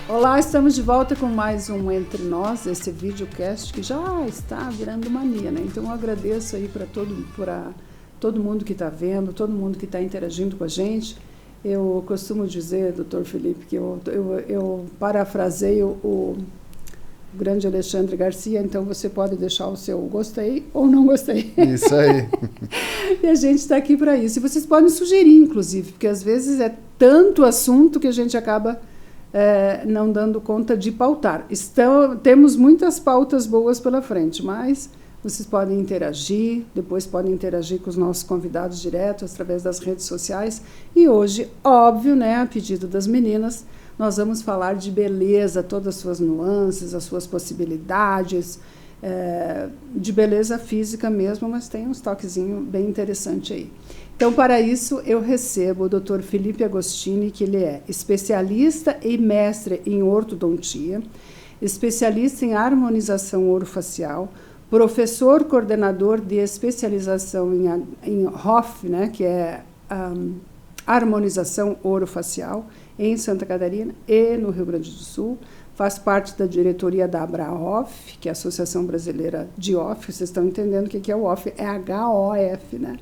Olá, estamos de volta com mais um Entre Nós, esse videocast que já está virando mania, né? Então eu agradeço aí para todo mundo que está vendo, todo mundo que está interagindo com a gente. Eu costumo dizer, doutor Felipe, que eu parafraseio o grande Alexandre Garcia, então você pode deixar o seu gostei ou não gostei. Isso aí. E a gente está aqui para isso. E vocês podem sugerir, inclusive, porque às vezes é tanto assunto que a gente acaba não dando conta de pautar. Temos muitas pautas boas pela frente, mas vocês podem interagir, depois podem interagir com os nossos convidados direto através das redes sociais. E hoje, óbvio, né, a pedido das meninas, nós vamos falar de beleza, todas as suas nuances, as suas possibilidades, de beleza física mesmo, mas tem uns toquezinhos bem interessantes aí. Então, para isso, eu recebo o Dr. Felipe Agostini, que ele é especialista e mestre em ortodontia, especialista em harmonização orofacial, professor coordenador de especialização em HOF, né, que é harmonização orofacial, em Santa Catarina e no Rio Grande do Sul. Faz parte da diretoria da ABRAHOF, que é a Associação Brasileira de HOF. Vocês estão entendendo o que é o HOF? É HOF, né?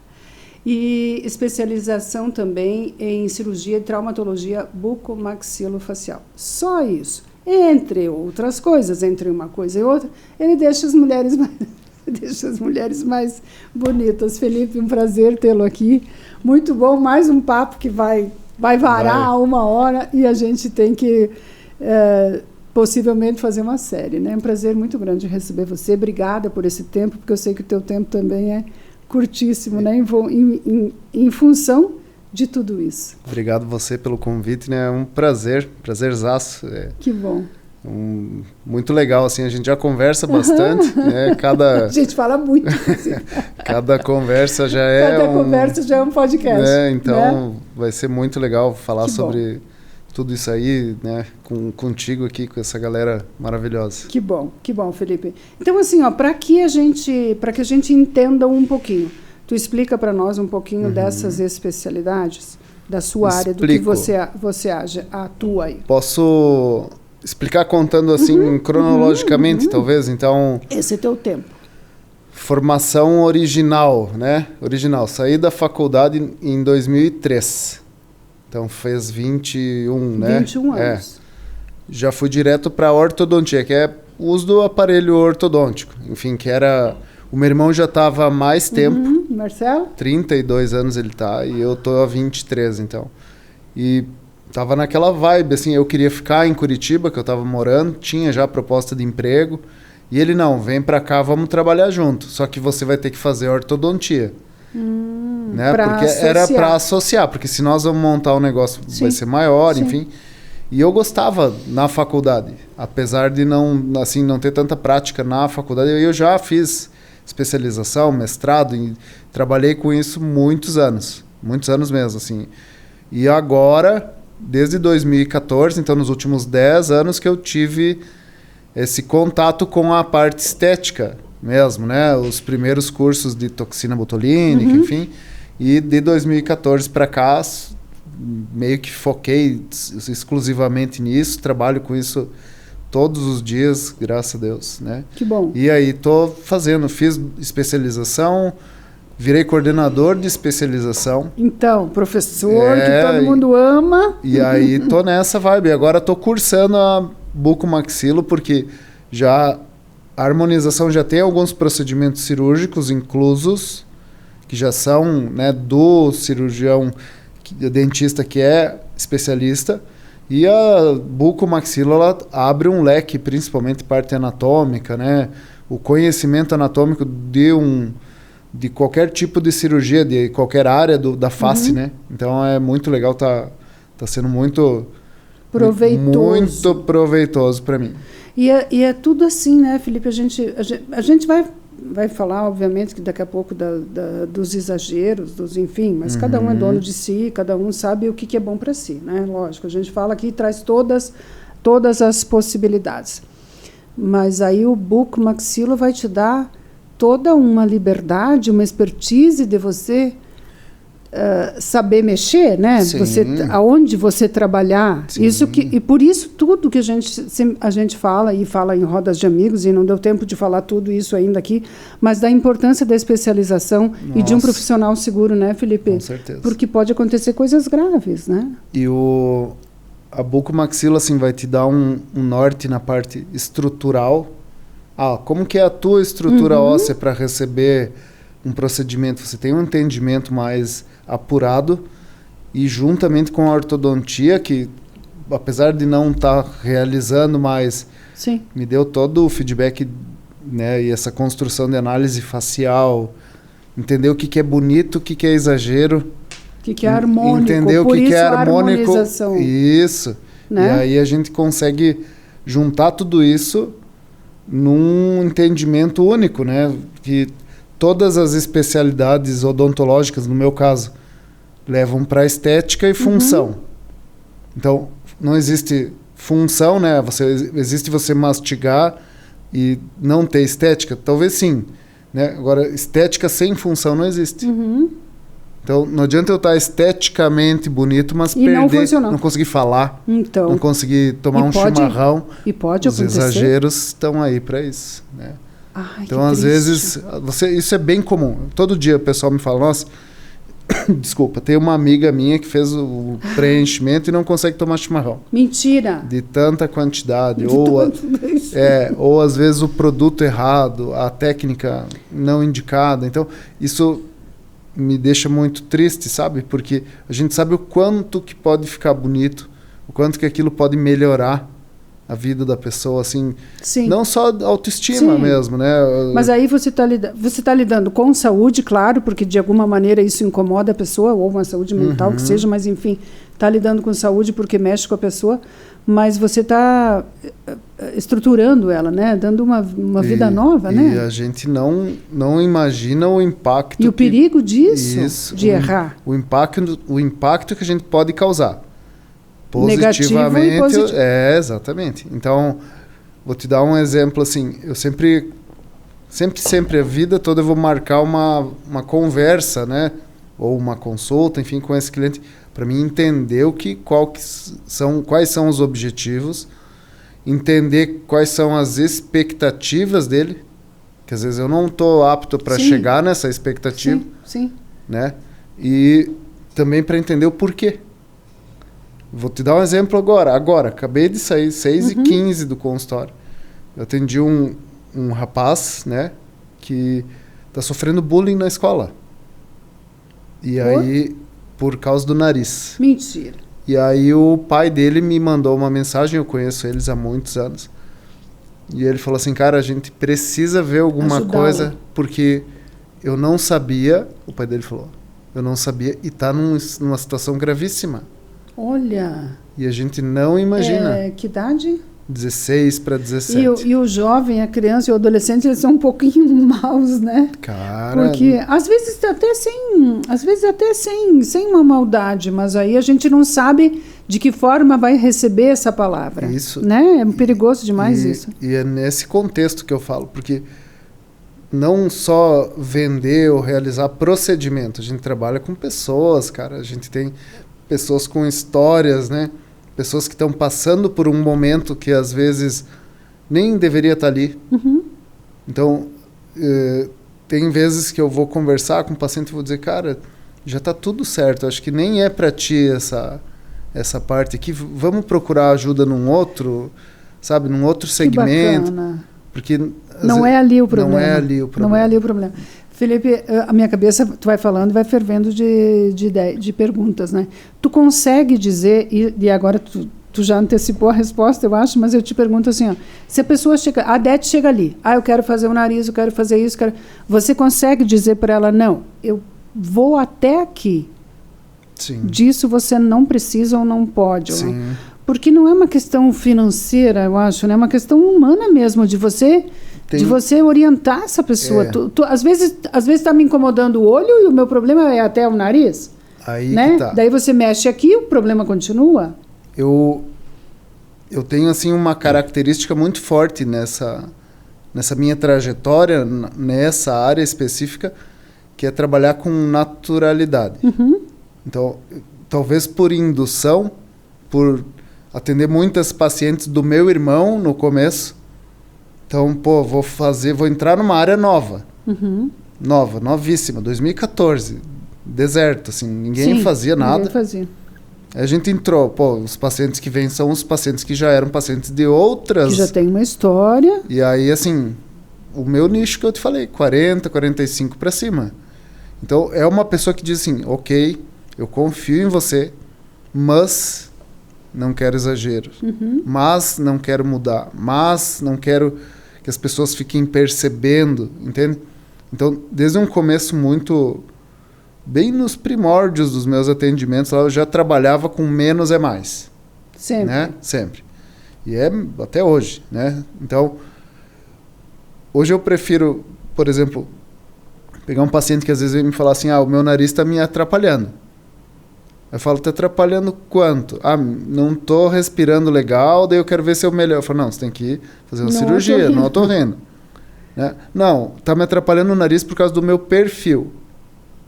E especialização também em cirurgia e traumatologia bucomaxilofacial. Só isso. Entre outras coisas, entre uma coisa e outra, ele deixa as mulheres mais bonitas. Felipe, um prazer tê-lo aqui. Muito bom, mais um papo que vai varar 1 hora e a gente tem que possivelmente fazer uma série, né? É um prazer muito grande receber você. Obrigada por esse tempo, porque eu sei que o teu tempo também é curtíssimo, né? Em função de tudo isso. Obrigado você pelo convite, né? É um prazerzaço. Que bom. Muito legal, assim, a gente já conversa bastante, né? A gente fala muito. Cada conversa já é um podcast. Né? Então, né? Vai ser muito legal falar sobre tudo isso aí, né? Contigo aqui, com essa galera maravilhosa. Que bom, Felipe. Então, assim, para que a gente entenda um pouquinho, tu explica para nós um pouquinho dessas especialidades da sua área, do que você atua aí. Posso explicar contando assim cronologicamente, talvez? Então, esse é teu tempo. Formação original, né? Saí da faculdade em 2003. Então fez 21, né? 21 anos. Já fui direto para ortodontia, que é o uso do aparelho ortodôntico. Enfim, que era... O meu irmão já estava há mais tempo. Marcelo? 32 anos ele tá, e eu tô há 23, então. E tava naquela vibe, assim, eu queria ficar em Curitiba, que eu tava morando, tinha já proposta de emprego, e ele, não, vem para cá, vamos trabalhar junto, só que você vai ter que fazer ortodontia. Né? Porque era para associar, porque se nós vamos montar um negócio, vai ser maior, enfim. E eu gostava na faculdade, apesar de não ter tanta prática na faculdade, eu já fiz especialização, mestrado, e trabalhei com isso muitos anos mesmo, assim. E agora, desde 2014, então nos últimos 10 anos que eu tive esse contato com a parte estética mesmo, né? Os primeiros cursos de toxina botulínica, enfim. E de 2014 para cá, meio que foquei exclusivamente nisso, trabalho com isso todos os dias, graças a Deus, né? Que bom. E aí fiz especialização, virei coordenador de especialização. Então, professor que todo mundo ama. E aí tô nessa vibe. Agora tô cursando a bucomaxilo, porque a harmonização já tem alguns procedimentos cirúrgicos inclusos, que já são, né, do cirurgião, dentista que é especialista. E a bucomaxilo, ela abre um leque, principalmente parte anatômica, né? O conhecimento anatômico de qualquer tipo de cirurgia, de qualquer área da face, né? Então é muito legal, tá sendo muito proveitoso para mim. E é tudo assim, né, Felipe? A gente vai falar, obviamente, que daqui a pouco dos exageros, enfim, mas cada um é dono de si, cada um sabe o que é bom para si, né? Lógico, a gente fala aqui e traz todas as possibilidades. Mas aí o bucomaxilo vai te dar toda uma liberdade, uma expertise de você saber mexer, né? Aonde você trabalhar. Isso e por isso tudo que a gente fala e fala em rodas de amigos, e não deu tempo de falar tudo isso ainda aqui, mas da importância da especialização e de um profissional seguro, né, Felipe? Com certeza. Porque pode acontecer coisas graves, né? E a bucomaxila assim, vai te dar um norte na parte estrutural. Como que é a tua estrutura óssea para receber um procedimento? Você tem um entendimento mais apurado, e juntamente com a ortodontia, que apesar de não estar realizando, mas me deu todo o feedback, né, e essa construção de análise facial, entender o que é bonito, o que é exagero, o que é harmônico, entender o que é harmônico, isso, né? E aí a gente consegue juntar tudo isso num entendimento único, né, que todas as especialidades odontológicas, no meu caso, levam para estética e função. Então, não existe função, né? Existe você mastigar e não ter estética? Talvez sim, né? Agora, estética sem função não existe. Então, não adianta eu estar esteticamente bonito, mas não conseguir falar, não conseguir tomar um chimarrão. E pode acontecer. Os exageros estão aí para isso, né? Então, às vezes, isso é bem comum. Todo dia o pessoal me fala, nossa, desculpa, tem uma amiga minha que fez o preenchimento e não consegue tomar chimarrão. Mentira! De tanta quantidade. Ou às vezes o produto errado, a técnica não indicada. Então, isso me deixa muito triste, sabe? Porque a gente sabe o quanto que pode ficar bonito, o quanto que aquilo pode melhorar a vida da pessoa, assim, não só autoestima mesmo, né? Mas aí você tá lidando com saúde, claro, porque de alguma maneira isso incomoda a pessoa, ou uma saúde mental que seja, mas enfim, tá lidando com saúde porque mexe com a pessoa, mas você tá estruturando ela, né? Dando uma vida nova, né? E a gente não imagina o impacto. E o perigo disso, de errar. O impacto que a gente pode causar. Positivamente. Exatamente. Então, vou te dar um exemplo assim, eu sempre a vida toda eu vou marcar uma conversa, né, ou uma consulta, enfim, com esse cliente, para mim entender quais são os objetivos, entender quais são as expectativas dele, que às vezes eu não estou apto para chegar nessa expectativa, né, e também para entender o porquê. Vou te dar um exemplo agora. Acabei de sair, 6h15 do consultório. Eu atendi um rapaz, né, que está sofrendo bullying na escola. E aí, por causa do nariz. Mentira. E aí o pai dele me mandou uma mensagem, eu conheço eles há muitos anos. E ele falou assim, cara, a gente precisa ver alguma coisa, porque eu não sabia, o pai dele falou, eu não sabia, e está numa situação gravíssima. Olha. E a gente não imagina. Que idade? 16 para 17. E o jovem, a criança e o adolescente, eles são um pouquinho maus, né? Cara. Porque às vezes até sem uma maldade, mas aí a gente não sabe de que forma vai receber essa palavra. Isso. Né? É perigoso demais isso. E é nesse contexto que eu falo, porque não só vender ou realizar procedimento, a gente trabalha com pessoas, cara, a gente tem pessoas com histórias, né? Pessoas que estão passando por um momento que às vezes nem deveria estar ali. Então, tem vezes que eu vou conversar com o paciente e vou dizer, cara, já está tudo certo, acho que nem é para ti essa parte aqui, vamos procurar ajuda num outro, sabe, num outro segmento. Que bacana. Porque não é ali o problema. Não é ali o problema. Não é ali o problema. Felipe, a minha cabeça, tu vai falando e vai fervendo de perguntas, né? Tu consegue dizer, e agora tu já antecipou a resposta, eu acho, mas eu te pergunto assim, ó, se a pessoa chega, a Dete chega ali, eu quero fazer o nariz, eu quero fazer isso, você consegue dizer para ela, não, eu vou até aqui. Sim. Disso você não precisa ou não pode. Sim. Ou, porque não é uma questão financeira, eu acho, né? É uma questão humana mesmo, de você orientar essa pessoa. Às vezes está me incomodando o olho e o meu problema é até o nariz. Aí né? que tá. Daí você mexe aqui, o problema continua. Eu tenho assim uma característica muito forte nessa minha trajetória, nessa área específica, que é trabalhar com naturalidade. Então, talvez por indução, por atender muitas pacientes do meu irmão no começo. Então, vou entrar numa área nova. Novíssima, 2014. Deserto, assim, ninguém fazia nada. Ninguém fazia. Aí a gente entrou, os pacientes que vêm são os pacientes que já eram pacientes de outras... Que já tem uma história. E aí, assim, o meu nicho que eu te falei, 40, 45 para cima. Então, é uma pessoa que diz assim, ok, eu confio em você, mas não quero exageros. Mas não quero mudar. Mas não quero que as pessoas fiquem percebendo, entende? Então, desde um começo muito... Bem nos primórdios dos meus atendimentos, eu já trabalhava com menos é mais. Sempre. Né? Sempre. E é até hoje, né? Então, hoje eu prefiro, por exemplo, pegar um paciente que às vezes vem me falar assim, o meu nariz está me atrapalhando. Eu falo, está atrapalhando quanto? Não estou respirando legal, daí eu quero ver se eu melhor. Eu falo, não, você tem que fazer uma cirurgia, não otorrino. Né? Não, está me atrapalhando o nariz por causa do meu perfil.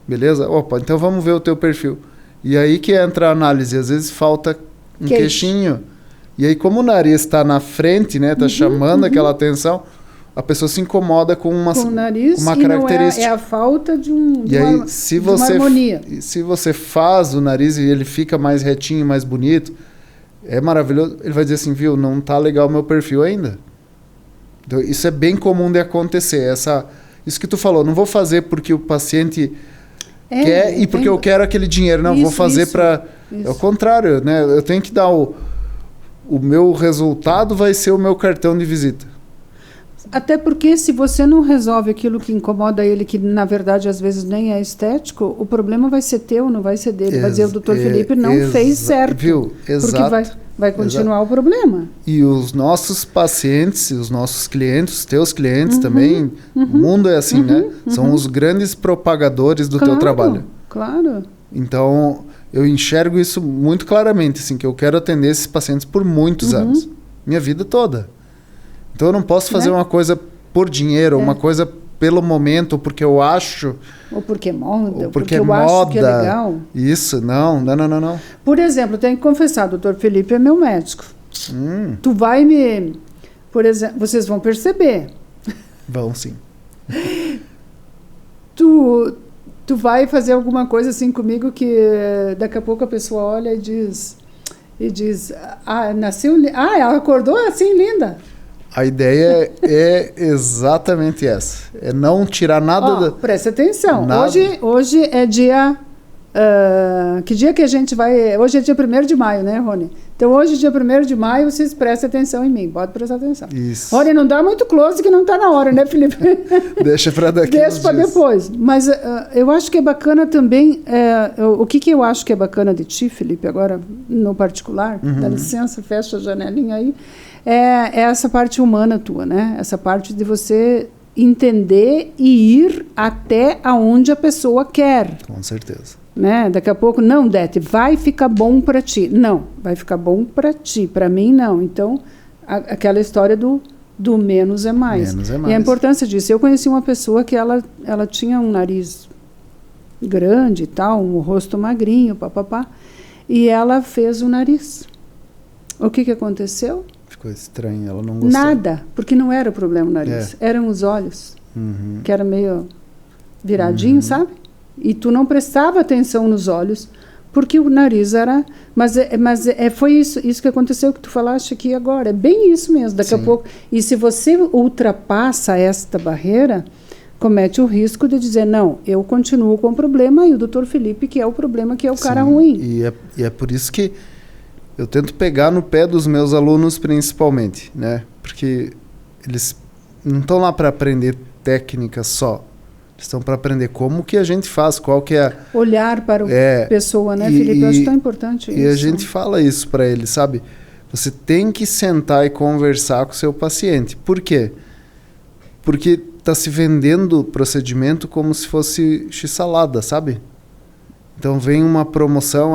Beleza? Opa, então vamos ver o teu perfil. E aí que entra a análise. Às vezes falta um queixinho. E aí, como o nariz está na frente, né, está chamando aquela atenção, a pessoa se incomoda com uma característica. Não é a falta de uma harmonia. Se você faz o nariz e ele fica mais retinho, mais bonito, é maravilhoso. Ele vai dizer assim, viu, não está legal o meu perfil ainda. Então, isso é bem comum de acontecer. Isso que tu falou, não vou fazer porque o paciente... quer e porque eu quero aquele dinheiro. Não, vou fazer para... É o contrário, né? Eu tenho que dar o meu resultado vai ser o meu cartão de visita. Até porque se você não resolve aquilo que incomoda ele, que na verdade às vezes nem é estético, o problema vai ser teu, não vai ser dele. Vai dizer, o doutor Felipe não fez certo. Viu? Exato. Porque vai continuar o problema. E os nossos pacientes, os nossos clientes, os teus clientes também, o mundo é assim, né? São os grandes propagadores do teu trabalho. Claro. Então, eu enxergo isso muito claramente, assim, que eu quero atender esses pacientes por muitos anos. Minha vida toda. Então, eu não posso fazer uma coisa por dinheiro, uma coisa pelo momento, ou porque eu acho... Ou porque é moda, ou porque eu moda, acho que é legal. Isso, não. Por exemplo, eu tenho que confessar, o doutor Felipe é meu médico. Tu vai me... Por exemplo, vocês vão perceber. Vão, sim. Tu vai fazer alguma coisa assim comigo que daqui a pouco a pessoa olha e diz... ela acordou assim, linda. A ideia é exatamente essa. É não tirar nada... Presta atenção. Nada. Hoje é dia... que dia que a gente vai... Hoje é dia 1º de maio, né, Rony? Então, hoje, dia 1º de maio, vocês prestem atenção em mim. Pode prestar atenção. Isso. Rony, não dá muito close que não está na hora, né, Felipe? Deixa para daqui Deixa para depois. Mas eu acho que é bacana também... o que eu acho que é bacana de ti, Felipe, agora, no particular, dá licença, fecha a janelinha aí, é essa parte humana tua, né? Essa parte de você entender e ir até aonde a pessoa quer. Com certeza. Né? Daqui a pouco, não, Dete, vai ficar bom para ti. Não, vai ficar bom para ti, para mim não. Então, aquela história do menos é mais. Menos é mais. E a importância disso. Eu conheci uma pessoa que ela tinha um nariz grande e tal, um rosto magrinho, papapá, e ela fez o nariz. O que aconteceu? Ficou estranho, ela não gostou. Nada, porque não era o problema o nariz, eram os olhos, que era meio viradinho, sabe? E tu não prestava atenção nos olhos, porque o nariz era... Mas foi isso que aconteceu, que tu falaste aqui agora. É bem isso mesmo, daqui a pouco. E se você ultrapassa esta barreira, comete o risco de dizer, não, eu continuo com o problema, e o doutor Felipe, que é o problema, que é o cara ruim. E é por isso que eu tento pegar no pé dos meus alunos, principalmente, né? Porque eles não estão lá para aprender técnica só. Estão para aprender como que a gente faz, qual que é... Olhar para a pessoa, né, Felipe? Eu acho tão importante isso. E a gente fala isso para eles, sabe? Você tem que sentar e conversar com o seu paciente. Por quê? Porque está se vendendo o procedimento como se fosse x-salada, sabe? Então vem uma promoção,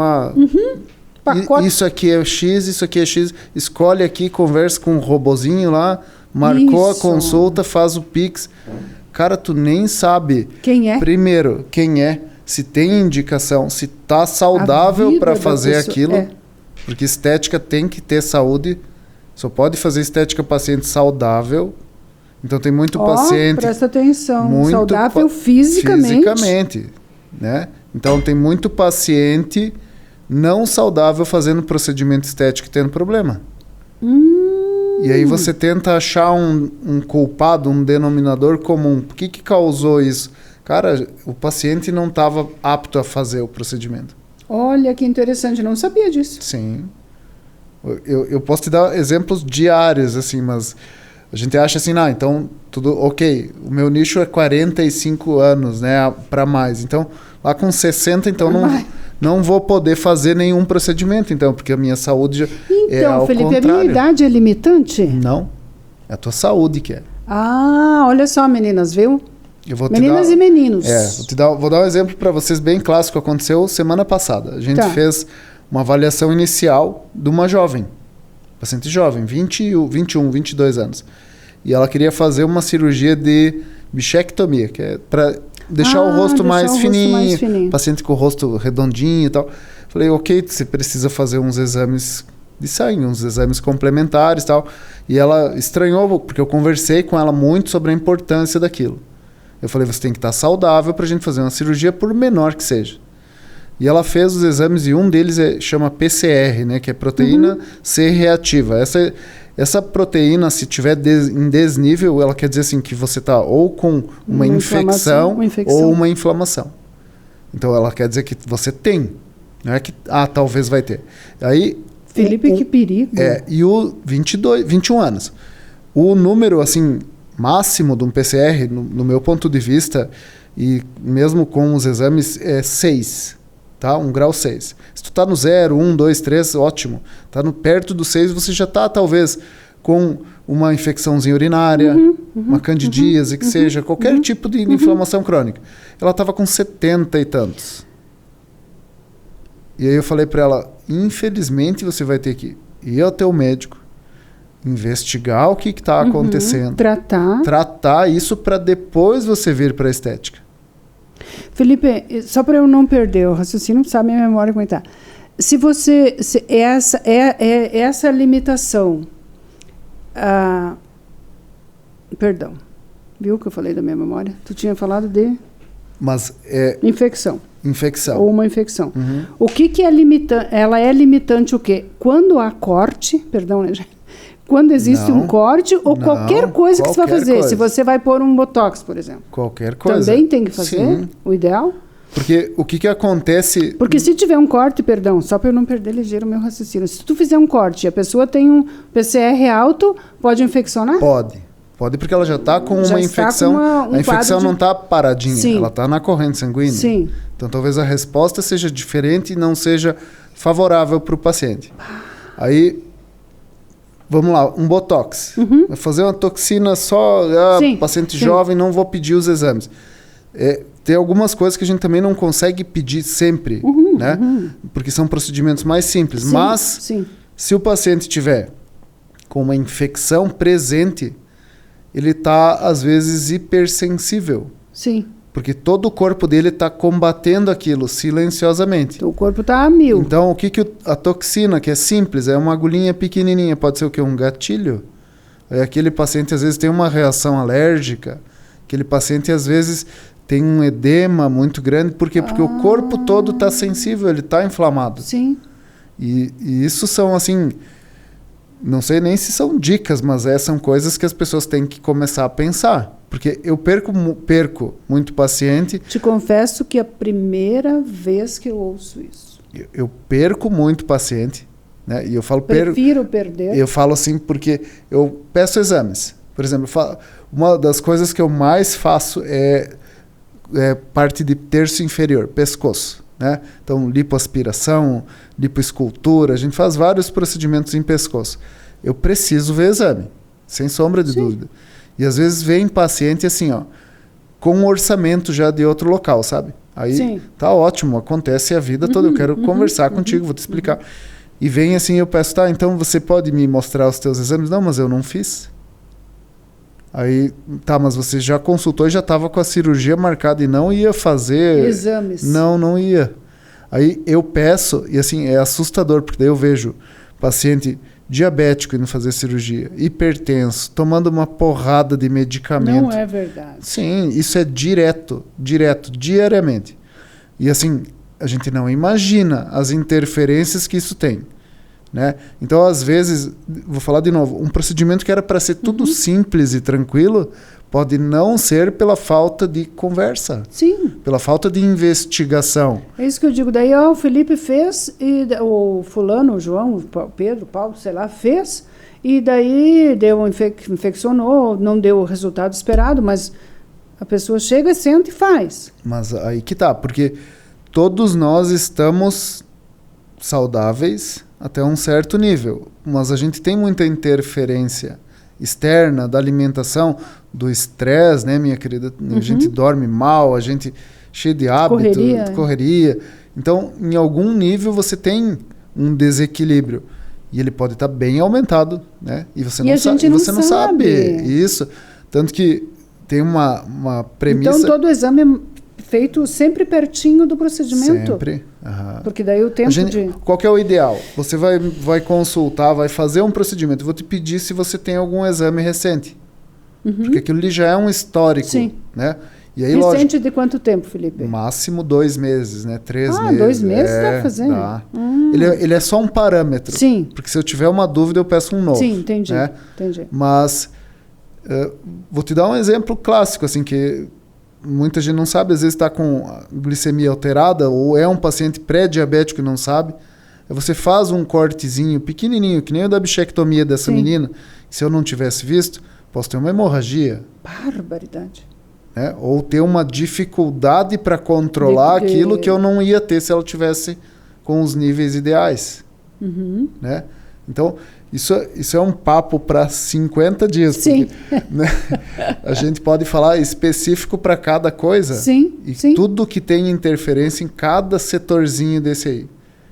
isso aqui é X, isso aqui é X, escolhe aqui, conversa com um robozinho lá, marcou a consulta, faz o Pix... Cara, tu nem sabe... Quem é? Primeiro, quem é. se tem indicação, se está saudável para fazer aquilo. Porque estética tem que ter saúde. Só pode fazer estética paciente saudável. Então tem muito paciente... Presta atenção. Saudável fisicamente. Né? Então tem muito paciente não saudável fazendo procedimento estético e tendo problema. E aí você tenta achar um culpado, um denominador comum. O que causou isso? Cara, o paciente não estava apto a fazer o procedimento. Olha que interessante, não sabia disso. Sim. Eu posso te dar exemplos diários, assim, mas a gente acha assim, então tudo ok, o meu nicho é 45 anos, né, para mais. Então, lá com 60, então não vou poder fazer nenhum procedimento, então, porque a minha saúde já é ao Felipe, contrário. a minha idade é limitante? Não, é a tua saúde que é. Olha só, meninas, viu? Meninas e meninos. Vou dar um exemplo para vocês bem clássico. Aconteceu semana passada. A gente fez uma avaliação inicial de uma jovem, paciente jovem, 21, 22 anos. E ela queria fazer uma cirurgia de bichectomia, que é para deixar o rosto mais fininho, paciente com o rosto redondinho e tal. Falei, ok, você precisa fazer uns exames de sangue, uns exames complementares e tal. E ela estranhou, porque eu conversei com ela muito sobre a importância daquilo. Eu falei, você tem que estar saudável para a gente fazer uma cirurgia, por menor que seja. E ela fez os exames e um deles chama PCR, né, que é proteína C reativa. Essa proteína, se tiver em desnível, ela quer dizer assim, que você está ou com uma infecção ou uma inflamação. Então ela quer dizer que você tem. Não é que, talvez vai ter. Aí, Felipe, que perigo. E o 21 anos. O número, assim, máximo de um PCR, no meu ponto de vista, e mesmo com os exames, é 6. Tá? 1 grau 6. Se tu tá no 0, 1, 2, 3, ótimo. Tá perto do 6, você já tá talvez com uma infecçãozinha urinária, uma candidíase, que seja, qualquer tipo de inflamação crônica. Ela estava com 70 e tantos. E aí eu falei para ela, infelizmente você vai ter que ir ao teu médico, investigar o que está acontecendo, tratar isso para depois você vir para a estética. Felipe, só para eu não perder o raciocínio, sabe minha memória como está. Se essa limitação, perdão, viu que eu falei da minha memória? Tu tinha falado de infecção. Ou uma infecção. O que é limitante? Ela é limitante o quê? Quando há corte, perdão, né, gente? Quando existe um corte ou qualquer coisa que você vai fazer. Se você vai pôr um botox, por exemplo. Qualquer coisa. Também tem que fazer? Sim. O ideal? Porque o que acontece... Porque se tiver um corte, perdão, só para eu não perder ligeiro o meu raciocínio. Se tu fizer um corte e a pessoa tem um PCR alto, pode infeccionar? Pode porque ela já está com uma infecção. A infecção não está paradinha, sim, ela está na corrente sanguínea. Sim. Então talvez a resposta seja diferente e não seja favorável para o paciente. Aí... Vamos lá, um botox. Vai fazer uma toxina só, paciente jovem, não vou pedir os exames. Tem algumas coisas que a gente também não consegue pedir sempre, né? Porque são procedimentos mais simples. Mas, se o paciente tiver com uma infecção presente, ele está, às vezes, hipersensível. Sim. Porque todo o corpo dele está combatendo aquilo silenciosamente. O corpo está a 1000. Então, o que a toxina, que é simples, é uma agulhinha pequenininha, pode ser o quê? Um gatilho? Aquele paciente, às vezes, tem uma reação alérgica. Aquele paciente, às vezes, tem um edema muito grande. Por quê? Porque o corpo todo está sensível, ele está inflamado. Sim. E isso são, assim... Não sei nem se são dicas, mas são coisas que as pessoas têm que começar a pensar. Porque eu perco muito paciente. Te confesso que é a primeira vez que eu ouço isso. Eu perco muito paciente, né? E eu falo prefiro perder. Eu falo assim porque eu peço exames. Por exemplo, uma das coisas que eu mais faço é parte de terço inferior, pescoço, né? Então, lipoaspiração, lipoescultura, a gente faz vários procedimentos em pescoço. Eu preciso ver exame, sem sombra de dúvida. E às vezes vem paciente assim, com um orçamento já de outro local, sabe? Aí tá ótimo, acontece a vida toda, eu quero conversar contigo, vou te explicar. E vem assim, eu peço, então você pode me mostrar os teus exames? Não, mas eu não fiz. Aí, tá, mas você já consultou e já estava com a cirurgia marcada e não ia fazer... Exames. Não ia. Aí eu peço, e assim, é assustador, porque daí eu vejo paciente diabético indo fazer cirurgia, hipertenso, tomando uma porrada de medicamento. Não é verdade. Sim, isso é direto, diariamente. E assim, a gente não imagina as interferências que isso tem. Né? Então, às vezes, vou falar de novo, um procedimento que era para ser tudo simples e tranquilo, pode não ser pela falta de conversa. Sim. Pela falta de investigação. É isso que eu digo. Daí o Felipe fez, e o fulano, o João, o Pedro, o Paulo, sei lá, fez, e daí infeccionou, não deu o resultado esperado, mas a pessoa chega, senta e faz. Mas aí que tá, porque todos nós estamos saudáveis até um certo nível, mas a gente tem muita interferência externa da alimentação, do estresse, né, minha querida? A gente dorme mal, a gente cheio de hábito, correria. Então, em algum nível você tem um desequilíbrio e ele pode estar bem aumentado, né? E você não sabe isso, tanto que tem uma premissa. Então todo exame é feito sempre pertinho do procedimento? Sempre. Porque daí o tempo Qual que é o ideal? Você vai consultar, vai fazer um procedimento. Eu vou te pedir se você tem algum exame recente. Porque aquilo ali já é um histórico. Sim. Né? E aí, recente lógico, de quanto tempo, Felipe? máximo 2 meses, né? 3 meses. 2 meses dá pra fazer? Dá. Ele é só um parâmetro. Sim. Porque se eu tiver uma dúvida, eu peço um novo. Sim, entendi. Né? Entendi. Mas vou te dar um exemplo clássico, assim, que muita gente não sabe, às vezes está com glicemia alterada ou é um paciente pré-diabético e não sabe. Você faz um cortezinho pequenininho, que nem o da bichectomia dessa menina. Se eu não tivesse visto, posso ter uma hemorragia. Barbaridade. Né? Ou ter uma dificuldade para controlar aquilo que eu não ia ter se ela tivesse com os níveis ideais. Né? Então, isso é um papo para 50 dias. Sim. Porque, né, a gente pode falar específico para cada coisa. Sim. E tudo que tem interferência em cada setorzinho desse aí.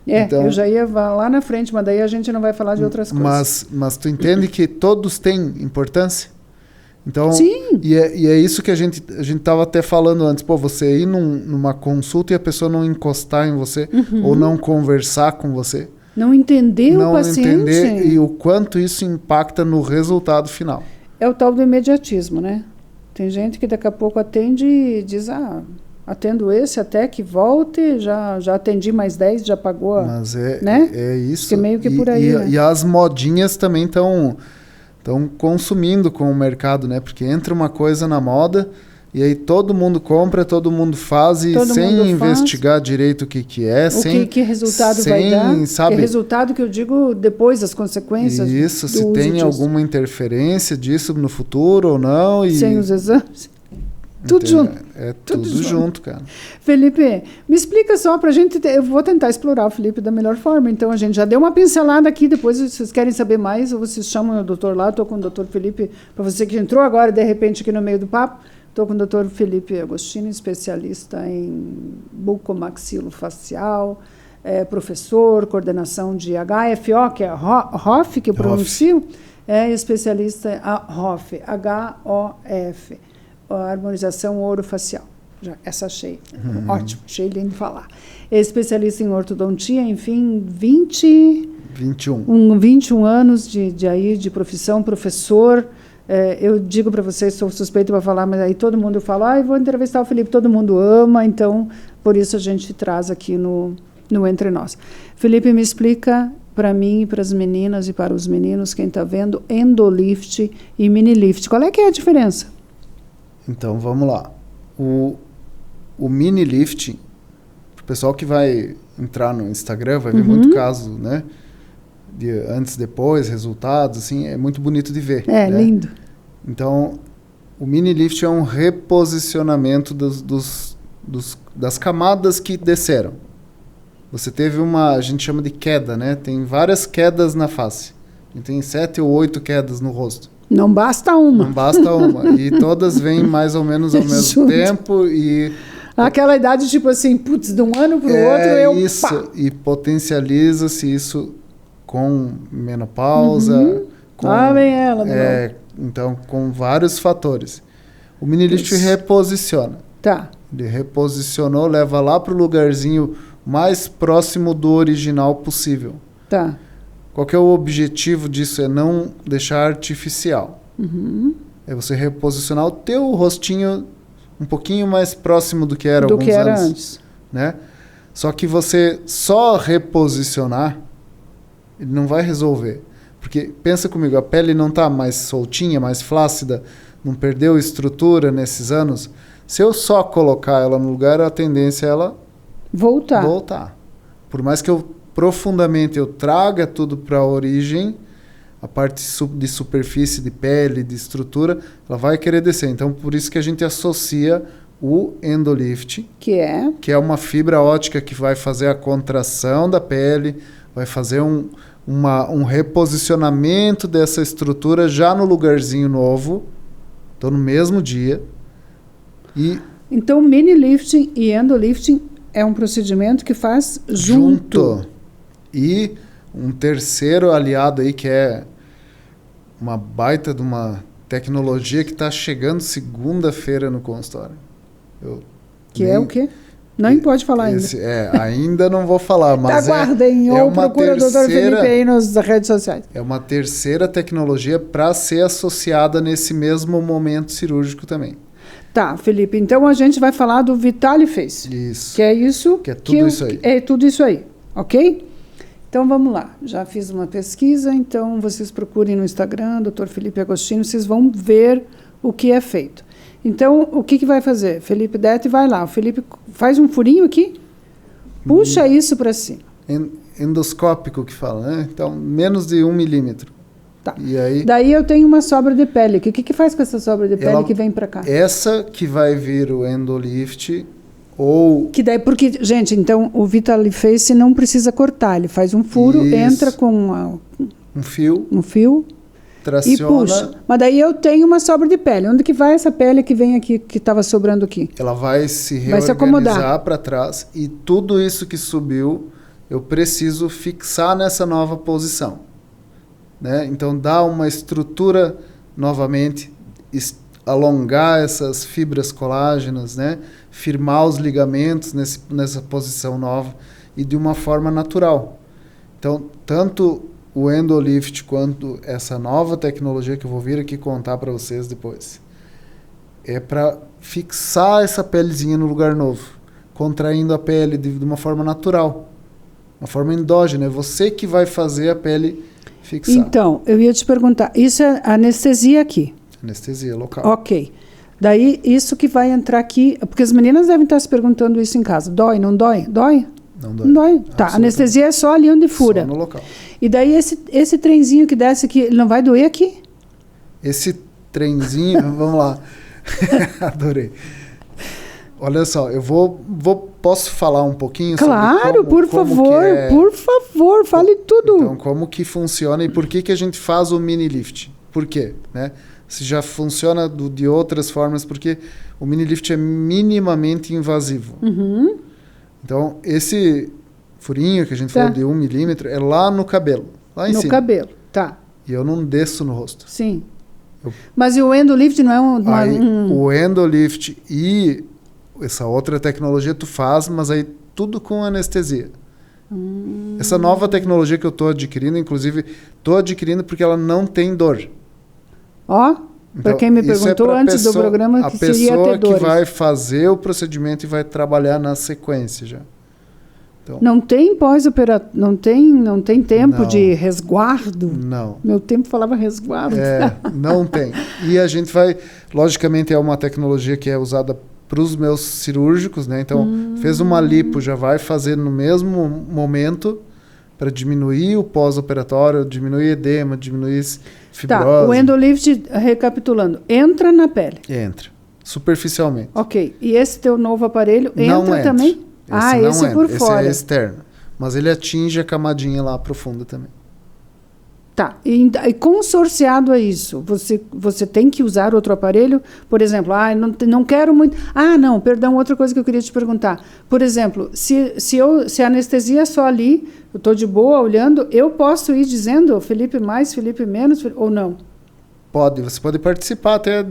Então, eu já ia lá na frente, mas daí a gente não vai falar de outras coisas. Mas tu entende que todos têm importância? Então, sim. E é isso que a gente estava até falando antes. Pô, você ir numa consulta e a pessoa não encostar em você ou não conversar com você. Não entender o paciente. Não entender e o quanto isso impacta no resultado final. É o tal do imediatismo, né? Tem gente que daqui a pouco atende e diz, atendo esse até que volte, já atendi mais 10, já pagou. Mas né? É isso. Que meio que por aí, né? E as modinhas também estão consumindo com o mercado, né? Porque entra uma coisa na moda e aí todo mundo compra, todo mundo faz e sem investigar direito o que é, que resultado vai dar, sabe? Que resultado que eu digo depois, as consequências. Isso, se tem alguma interferência disso no futuro ou não. Sem os exames. Tudo junto. É tudo junto, cara. Felipe, me explica só pra gente. Eu vou tentar explorar o Felipe da melhor forma. Então, a gente já deu uma pincelada aqui. Depois, se vocês querem saber mais, ou vocês chamam o doutor lá. Estou com o doutor Felipe, para você que entrou agora, de repente, aqui no meio do papo. Estou com o doutor Felipe Agostini, especialista em bucomaxilofacial, professor, coordenação de HFO, que é HOF, que eu pronuncio, especialista em HOF, H-O-F. A harmonização orofacial. Essa achei. Ótimo, achei lindo de falar. É especialista em ortodontia, enfim, 21 anos de profissão, professor. Eu digo para vocês, sou suspeito para falar, mas aí todo mundo fala, eu vou entrevistar o Felipe, todo mundo ama, então, por isso a gente traz aqui no Entre Nós. Felipe, me explica para mim, para as meninas e para os meninos, quem está vendo, endolift e minilift. Qual é que é a diferença? Então, vamos lá. O mini lift, o pessoal que vai entrar no Instagram vai ver muito caso, né? De antes, depois, resultados, assim, é muito bonito de ver. É, né? Lindo. Então, o mini lift é um reposicionamento das camadas que desceram. Você teve a gente chama de queda, né? Tem várias quedas na face. A gente tem 7 ou 8 quedas no rosto. Não basta uma. Não basta uma. E todas vêm mais ou menos ao mesmo tempo. E aquela idade, tipo assim, de um ano para o outro, isso. Pá. E potencializa-se isso com menopausa. Vem ela, Então, com vários fatores. O mini lift reposiciona. Tá. Ele reposicionou, leva lá para o lugarzinho mais próximo do original possível. Tá. Qual que é o objetivo disso? É não deixar artificial. Uhum. É você reposicionar o teu rostinho um pouquinho mais próximo do que era Do alguns que era anos, antes. né? Só que você só reposicionar, ele não vai resolver. Porque, pensa comigo, a pele não está mais soltinha, mais flácida, não perdeu estrutura nesses anos. Se eu só colocar ela no lugar, a tendência é ela voltar. Por mais que eu profundamente eu traga tudo para a origem, a parte de superfície, de pele, de estrutura, ela vai querer descer. Então, por isso que a gente associa o Endolift, que é uma fibra ótica que vai fazer a contração da pele, vai fazer um reposicionamento dessa estrutura já no lugarzinho novo, então no mesmo dia. Então, mini lifting e endolifting é um procedimento que faz junto. E um terceiro aliado aí, que é uma baita de uma tecnologia que está chegando segunda-feira no consultório. É o quê? Nem pode falar ainda. Ainda não vou falar, mas aguardem, ou procura o Dr. Felipe aí nas redes sociais. É uma terceira tecnologia para ser associada nesse mesmo momento cirúrgico também. Tá, Felipe, então a gente vai falar do VitaliFace. Isso. Que é isso. Que é tudo isso aí. É tudo isso aí, ok? Então vamos lá. Já fiz uma pesquisa, então vocês procurem no Instagram, Dr. Felipe Agostino, vocês vão ver o que é feito. Então, o que vai fazer? Felipe Detti vai lá. O Felipe faz um furinho aqui, puxa isso para cima. Endoscópico que fala, né? Então, menos de 1 milímetro. Tá. E aí, daí eu tenho uma sobra de pele. O que faz com essa sobra de pele que vem para cá? Essa que vai vir o Endolift ou... Que daí, porque, gente, então o VitaliFace não precisa cortar. Ele faz um furo, entra com um fio. Traciona. E puxa. Mas daí eu tenho uma sobra de pele. Onde que vai essa pele que vem aqui, que estava sobrando aqui? Ela vai se reorganizar para trás e tudo isso que subiu, eu preciso fixar nessa nova posição. Né? Então, dá uma estrutura novamente, alongar essas fibras colágenas, né? Firmar os ligamentos nessa posição nova e de uma forma natural. Então, tanto o Endolift quanto essa nova tecnologia que eu vou vir aqui contar para vocês depois. É para fixar essa pelezinha no lugar novo, contraindo a pele de uma forma natural, uma forma endógena. É você que vai fazer a pele fixar. Então, eu ia te perguntar, isso é anestesia aqui? Anestesia local. Ok. Daí, isso que vai entrar aqui, porque as meninas devem estar se perguntando isso em casa. Dói, não dói? Dói? Não dói. Não dói. Tá, a anestesia é só ali onde fura. Só no local. E daí esse trenzinho que desce aqui, ele não vai doer aqui? Esse trenzinho, vamos lá. Adorei. Olha só, posso falar um pouquinho claro, sobre por favor, fale tudo. Então, como que funciona e por que a gente faz o mini lift? Por quê? Né? Se já funciona de outras formas, porque o mini lift é minimamente invasivo. Uhum. Então, esse furinho que a gente falou de 1 milímetro é lá no cabelo, lá em cima. No cabelo, tá. E eu não desço no rosto. Sim. Mas e o Endolift não é o Endolift e essa outra tecnologia tu faz, mas aí tudo com anestesia. Essa nova tecnologia que eu estou adquirindo, inclusive, estou adquirindo porque ela não tem dor. Ó, para quem me perguntou antes do programa que seria ter dores. A pessoa que vai fazer o procedimento e vai trabalhar na sequência já. Então, não tem pós-operatório, não tem tempo de resguardo? Não. Meu tempo falava resguardo. Não tem. E a gente vai, logicamente é uma tecnologia que é usada para os meus cirúrgicos, né? Então, fez uma lipo, já vai fazer no mesmo momento para diminuir o pós-operatório, diminuir edema, diminuir fibrose. Tá, o Endolift, recapitulando, entra na pele? Entra, superficialmente. Ok, e esse teu novo aparelho entra também? Esse por fora. Esse é externo. Mas ele atinge a camadinha lá profunda também. Tá. E consorciado a isso, você tem que usar outro aparelho? Por exemplo, não quero muito... outra coisa que eu queria te perguntar. Por exemplo, se a anestesia é só ali, eu estou de boa olhando, eu posso ir dizendo Felipe mais, Felipe menos, ou não? Você pode participar até,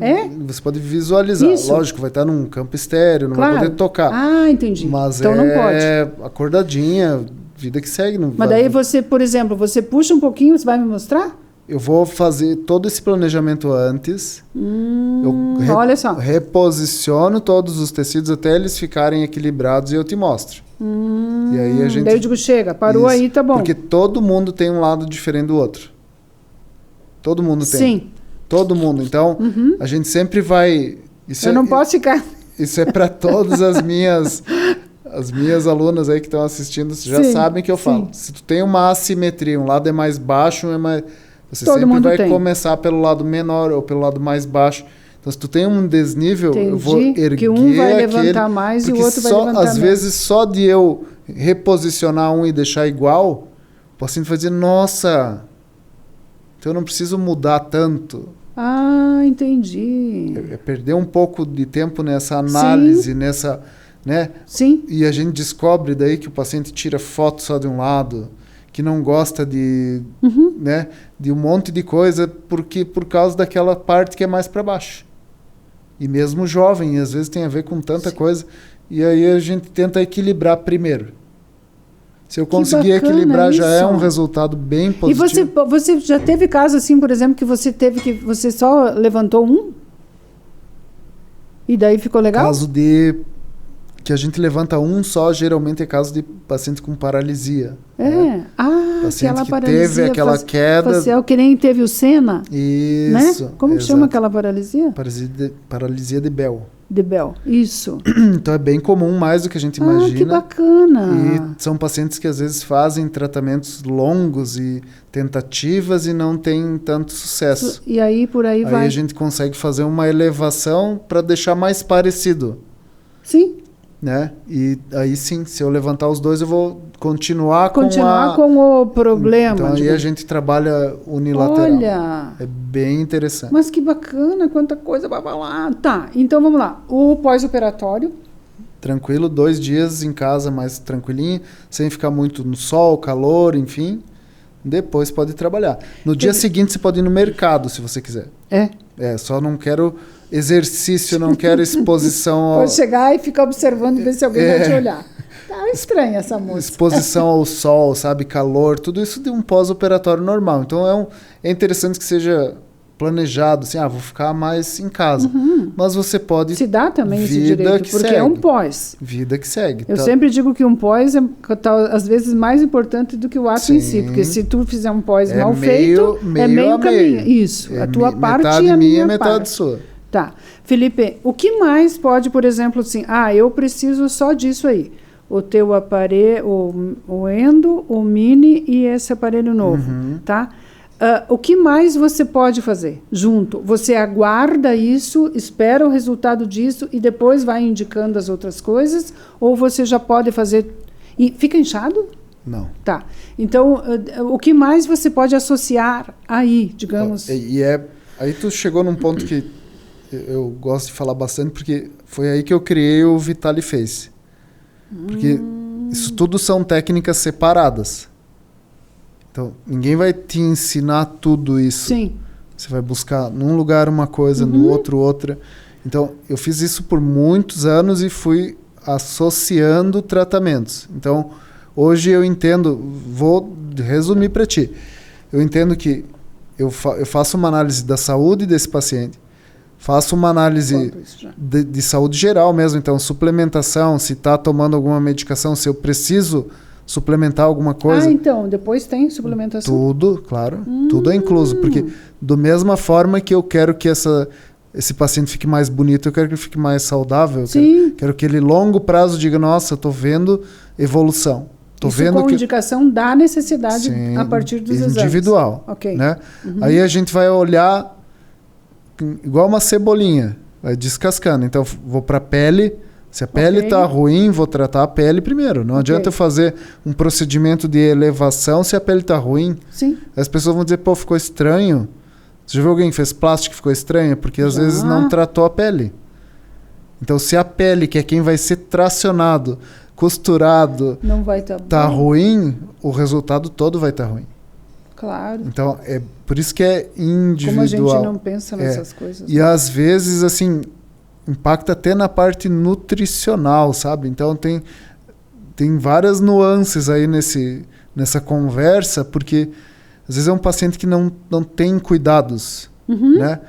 você pode visualizar. Isso. Lógico, vai estar num campo estéreo, não Claro. vai poder tocar. Ah, entendi. Mas então não pode. acordadinha, vida que segue. Não Mas daí você, por exemplo, você puxa um pouquinho, você vai me mostrar? Eu vou fazer todo esse planejamento antes. Olha só. Reposiciono todos os tecidos até eles ficarem equilibrados e eu te mostro. E aí a gente... Daí eu digo, chega, parou Isso. aí, tá bom. Porque todo mundo tem um lado diferente do outro. Todo mundo tem. Sim. Todo mundo. Então, a gente sempre vai... Eu não posso ficar... Isso é para todas as minhas alunas aí que estão assistindo, já Sim, sabem que eu falo. sim. Se tu tem uma assimetria, um lado é mais baixo, você Todo sempre mundo vai tem. começar pelo lado menor ou pelo lado mais baixo. Então, se tu tem um desnível, eu vou Entendi, erguer que um vai aquele, levantar mais e o porque outro vai levantar às vezes, só de eu reposicionar um e deixar igual, o paciente vai dizer, nossa, então eu não preciso mudar tanto. Ah, entendi. É perder um pouco de tempo nessa análise, nessa... Né? Sim. E a gente descobre daí que o paciente tira foto só de um lado, que não gosta de, né, de um monte de coisa por causa daquela parte que é mais para baixo. E mesmo jovem, às vezes tem a ver com tanta coisa, e aí a gente tenta equilibrar primeiro. Se eu conseguir equilibrar, já é um resultado bem positivo. E você já teve caso assim, por exemplo, que você só levantou um? E daí ficou legal? Caso que a gente levanta um só, geralmente é caso de paciente com paralisia. Né? Paciente aquela que paralisia teve aquela queda. facial, que nem teve o Senna. Isso. Né? Como que chama aquela paralisia? Paralisia de Bell. De Bell, isso. Então é bem comum, mais do que a gente imagina. Que bacana. E são pacientes que às vezes fazem tratamentos longos e tentativas e não têm tanto sucesso. E aí por aí vai. Aí a gente consegue fazer uma elevação para deixar mais parecido. Sim. Né? E aí sim, se eu levantar os dois, eu vou continuar com o problema. Então aí a gente trabalha unilateral. Olha! É bem interessante. Mas que bacana, quanta coisa vai falar. Tá, então vamos lá. O pós-operatório. Tranquilo, 2 dias em casa mais tranquilinho, sem ficar muito no sol, calor, enfim. Depois pode trabalhar. No dia seguinte você pode ir no mercado, se você quiser. Só não quero exercício, não quero exposição... Pode chegar e ficar observando e ver se alguém vai te olhar. Tá estranha essa moça. Exposição ao sol, sabe, calor, tudo isso de um pós-operatório normal. Então é interessante que seja planejado, assim, vou ficar mais em casa. Mas você pode... Se dá também esse direito, porque é um pós. Vida que segue. Eu sempre digo que um pós é, às vezes, mais importante do que o ato em si. Porque se tu fizer um pós mal feito, é meio caminho. Isso, a tua parte e a minha metade parte. sua. Tá. Felipe, o que mais pode, por exemplo, assim, eu preciso só disso aí. O teu aparelho, o endo, o mini e esse aparelho novo, tá? O que mais você pode fazer junto? Você aguarda isso, espera o resultado disso e depois vai indicando as outras coisas? Ou você já pode fazer... E fica inchado? Não. Tá. Então, o que mais você pode associar aí, digamos? Aí tu chegou num ponto que eu gosto de falar bastante, porque foi aí que eu criei o VitaliFace. Porque isso tudo são técnicas separadas. Então, ninguém vai te ensinar tudo isso. Sim. Você vai buscar num lugar uma coisa, no outro outra. Então, eu fiz isso por muitos anos e fui associando tratamentos. Então, hoje eu entendo, vou resumir para ti. Eu entendo que eu faço uma análise da saúde desse paciente, faço uma análise de saúde geral mesmo, então suplementação, se está tomando alguma medicação, se eu preciso suplementar alguma coisa. Então, depois tem suplementação? Tudo, claro, tudo é incluso, porque da mesma forma que eu quero que esse paciente fique mais bonito, eu quero que ele fique mais saudável, quero que ele longo prazo diga, nossa, eu estou vendo evolução. Isso com indicação da necessidade a partir dos exames. Individual. Okay. Né? Aí a gente vai olhar igual uma cebolinha, vai descascando. Então, vou para a pele. Se a pele está ruim, vou tratar a pele primeiro. Não adianta eu fazer um procedimento de elevação se a pele está ruim. Sim. As pessoas vão dizer, pô, ficou estranho. Você já viu alguém que fez plástico e ficou estranho? Porque às vezes não tratou a pele. Então, se a pele, que é quem vai ser tracionado, costurado, não vai tá ruim, o resultado todo vai estar ruim. Claro. Então, é por isso que é individual. Como a gente não pensa nessas coisas. E às vezes, assim, impacta até na parte nutricional, sabe? Então, tem várias nuances aí nessa conversa, porque às vezes é um paciente que não tem cuidados, né?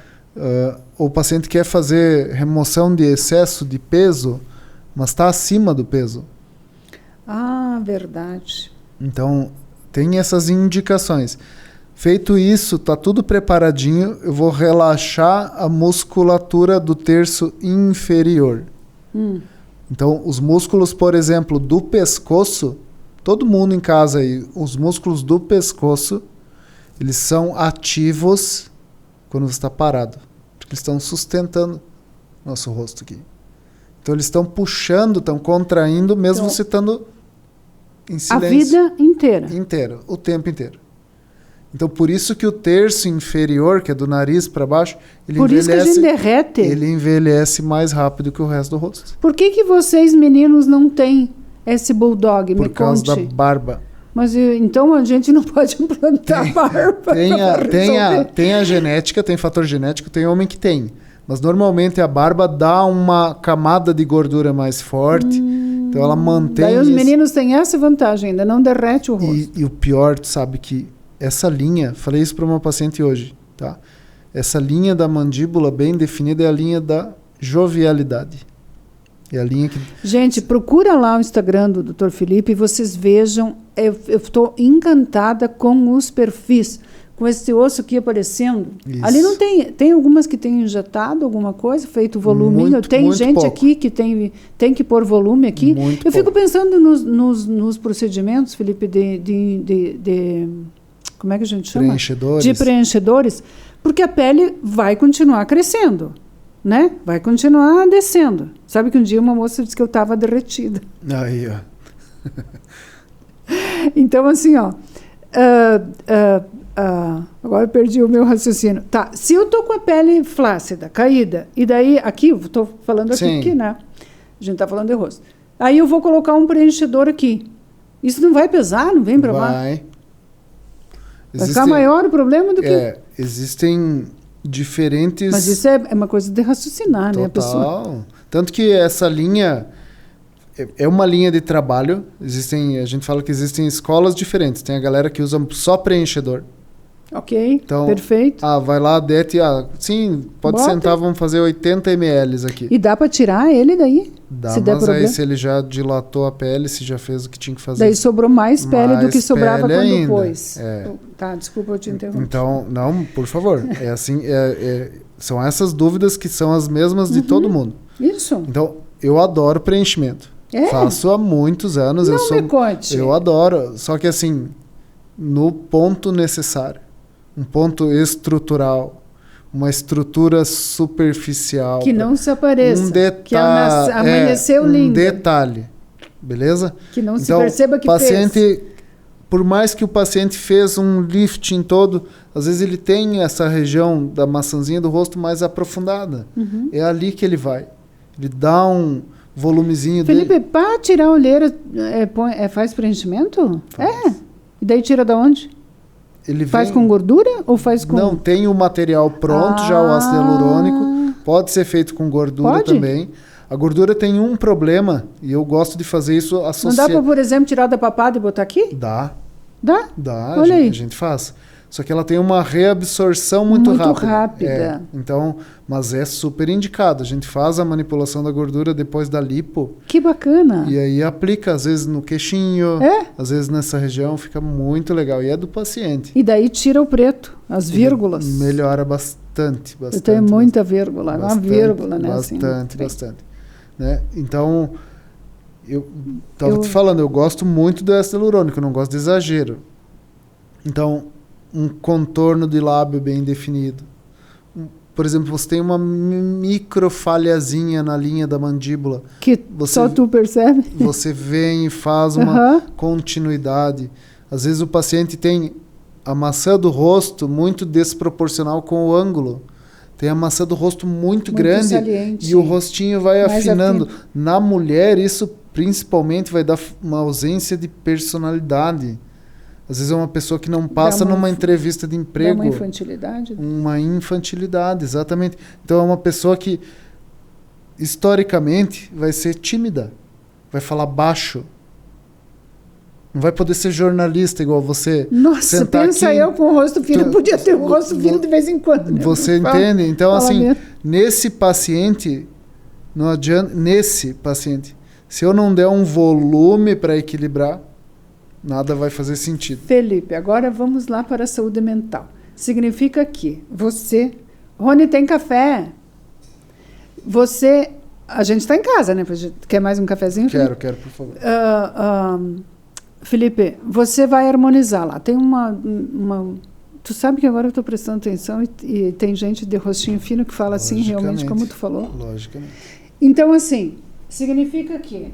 Ou o paciente quer fazer remoção de excesso de peso, mas está acima do peso. Ah, verdade. Então, tem essas indicações. Feito isso, está tudo preparadinho, eu vou relaxar a musculatura do terço inferior. Então, os músculos, por exemplo, do pescoço, todo mundo em casa aí, os músculos do pescoço, eles são ativos quando você está parado. Porque eles estão sustentando nosso rosto aqui. Então, eles estão puxando, estão contraindo, mesmo você estando em silêncio. A vida inteira. Inteira, o tempo inteiro. Então, por isso que o terço inferior, que é do nariz para baixo, ele por envelhece. Por isso que a gente derrete. Ele envelhece mais rápido que o resto do rosto. Por que vocês, meninos, não têm esse bulldog? Por causa da barba. Mas então a gente não pode implantar barba. Tem a genética, tem fator genético, tem homem que tem. Mas normalmente a barba dá uma camada de gordura mais forte. Então ela mantém. Daí os meninos têm essa vantagem, ainda não derrete o rosto. E o pior, tu sabe que essa linha, falei isso para uma paciente hoje, tá? Essa linha da mandíbula bem definida é a linha da jovialidade. É a linha que... Gente, procura lá o Instagram do Dr. Felipe e vocês vejam. Eu estou encantada com os perfis, com esse osso aqui aparecendo. Isso. Ali não tem algumas que tem injetado alguma coisa, feito voluminho. Tem gente pouco. Aqui que tem que pôr volume aqui. Eu fico pensando nos procedimentos, Felipe, de como é que a gente chama? Preenchedores. De preenchedores, porque a pele vai continuar crescendo. Né? Vai continuar descendo. Sabe que um dia uma moça disse que eu estava derretida. Aí, ó. Então, assim, ó. Agora eu perdi o meu raciocínio. Tá, se eu tô com a pele flácida, caída, e daí, aqui, eu tô falando aqui, né? A gente tá falando de rosto. Aí eu vou colocar um preenchedor aqui. Isso não vai pesar? Não vem pra baixo? Vai ficar maior o problema do que... Existem... diferentes... Mas isso é uma coisa de raciocinar, total. Né? A pessoa... Tanto que essa linha é uma linha de trabalho. A gente fala que existem escolas diferentes. Tem a galera que usa só preenchedor. Ok, então, perfeito. Vai lá, Dete, sim, pode Bota. sentar, vamos fazer 80 ml aqui. E dá para tirar ele daí? Dá, se der mas problema. Aí se ele já dilatou a pele, se já fez o que tinha que fazer. Daí sobrou mais pele do que sobrava quando ainda. pôs. Tá, desculpa eu te interromper. Então, não, por favor. É assim, são essas dúvidas que são as mesmas de todo mundo. Isso. Então, eu adoro preenchimento. Faço há muitos anos. Não me conte. Eu adoro. Só que assim, no ponto necessário. Um ponto estrutural. Uma estrutura superficial. Que não se apareça. Um detalhe. Que amanheceu lindo. Um detalhe. Beleza? Que não se perceba que fez. Por mais que o paciente fez um lifting todo, às vezes ele tem essa região da maçãzinha do rosto mais aprofundada. É ali que ele vai. Ele dá um volumezinho Felipe, dele. para tirar a olheira, faz preenchimento? Faz. E daí tira da onde? Ele faz com gordura ou faz com... Não, tem o material pronto, já o ácido hialurônico. Pode ser feito com gordura também. A gordura tem um problema, e eu gosto de fazer isso associado. Não dá para, por exemplo, tirar da papada e botar aqui? Dá. Dá? Dá, Olha aí. A gente faz. Só que ela tem uma reabsorção muito rápida. Então, mas é super indicado. A gente faz a manipulação da gordura depois da lipo. Que bacana. E aí aplica, às vezes, no queixinho. Às vezes nessa região, fica muito legal. E é do paciente. E daí tira o preto, as vírgulas. Melhora bastante. Eu tenho muita vírgula. Uma vírgula, né? Bastante. Né? Então, eu estava te falando, eu gosto muito do ácido hialurônico, eu não gosto de exagero. Então, um contorno de lábio bem definido. Por exemplo, você tem uma microfalhazinha na linha da mandíbula. Que só tu percebe? Você vem e faz uma continuidade. Às vezes o paciente tem a maçã do rosto muito desproporcional com o ângulo. Tem a maçã do rosto muito grande saliente. E o rostinho vai afinando. Na mulher, isso principalmente vai dar uma ausência de personalidade. Às vezes é uma pessoa que não passa numa entrevista de emprego. Dá uma infantilidade. Uma infantilidade, exatamente. Então é uma pessoa que, historicamente, vai ser tímida. Vai falar baixo. Não vai poder ser jornalista igual você. Nossa, pensa aqui, eu com o rosto fino. Podia ter o rosto fino de vez em quando. Né? Você entende? Então, assim, nesse paciente, não adianta... Nesse paciente, se eu não der um volume para equilibrar, nada vai fazer sentido. Felipe, agora vamos lá para a saúde mental. Significa que você... Rony, tem café. Você... A gente está em casa, né? Quer mais um cafezinho? Quero, por favor. Felipe, você vai harmonizar lá. Tem uma... Tu sabe que agora eu estou prestando atenção e tem gente de rostinho fino que fala assim, realmente, como tu falou. Logicamente. Então, assim, significa que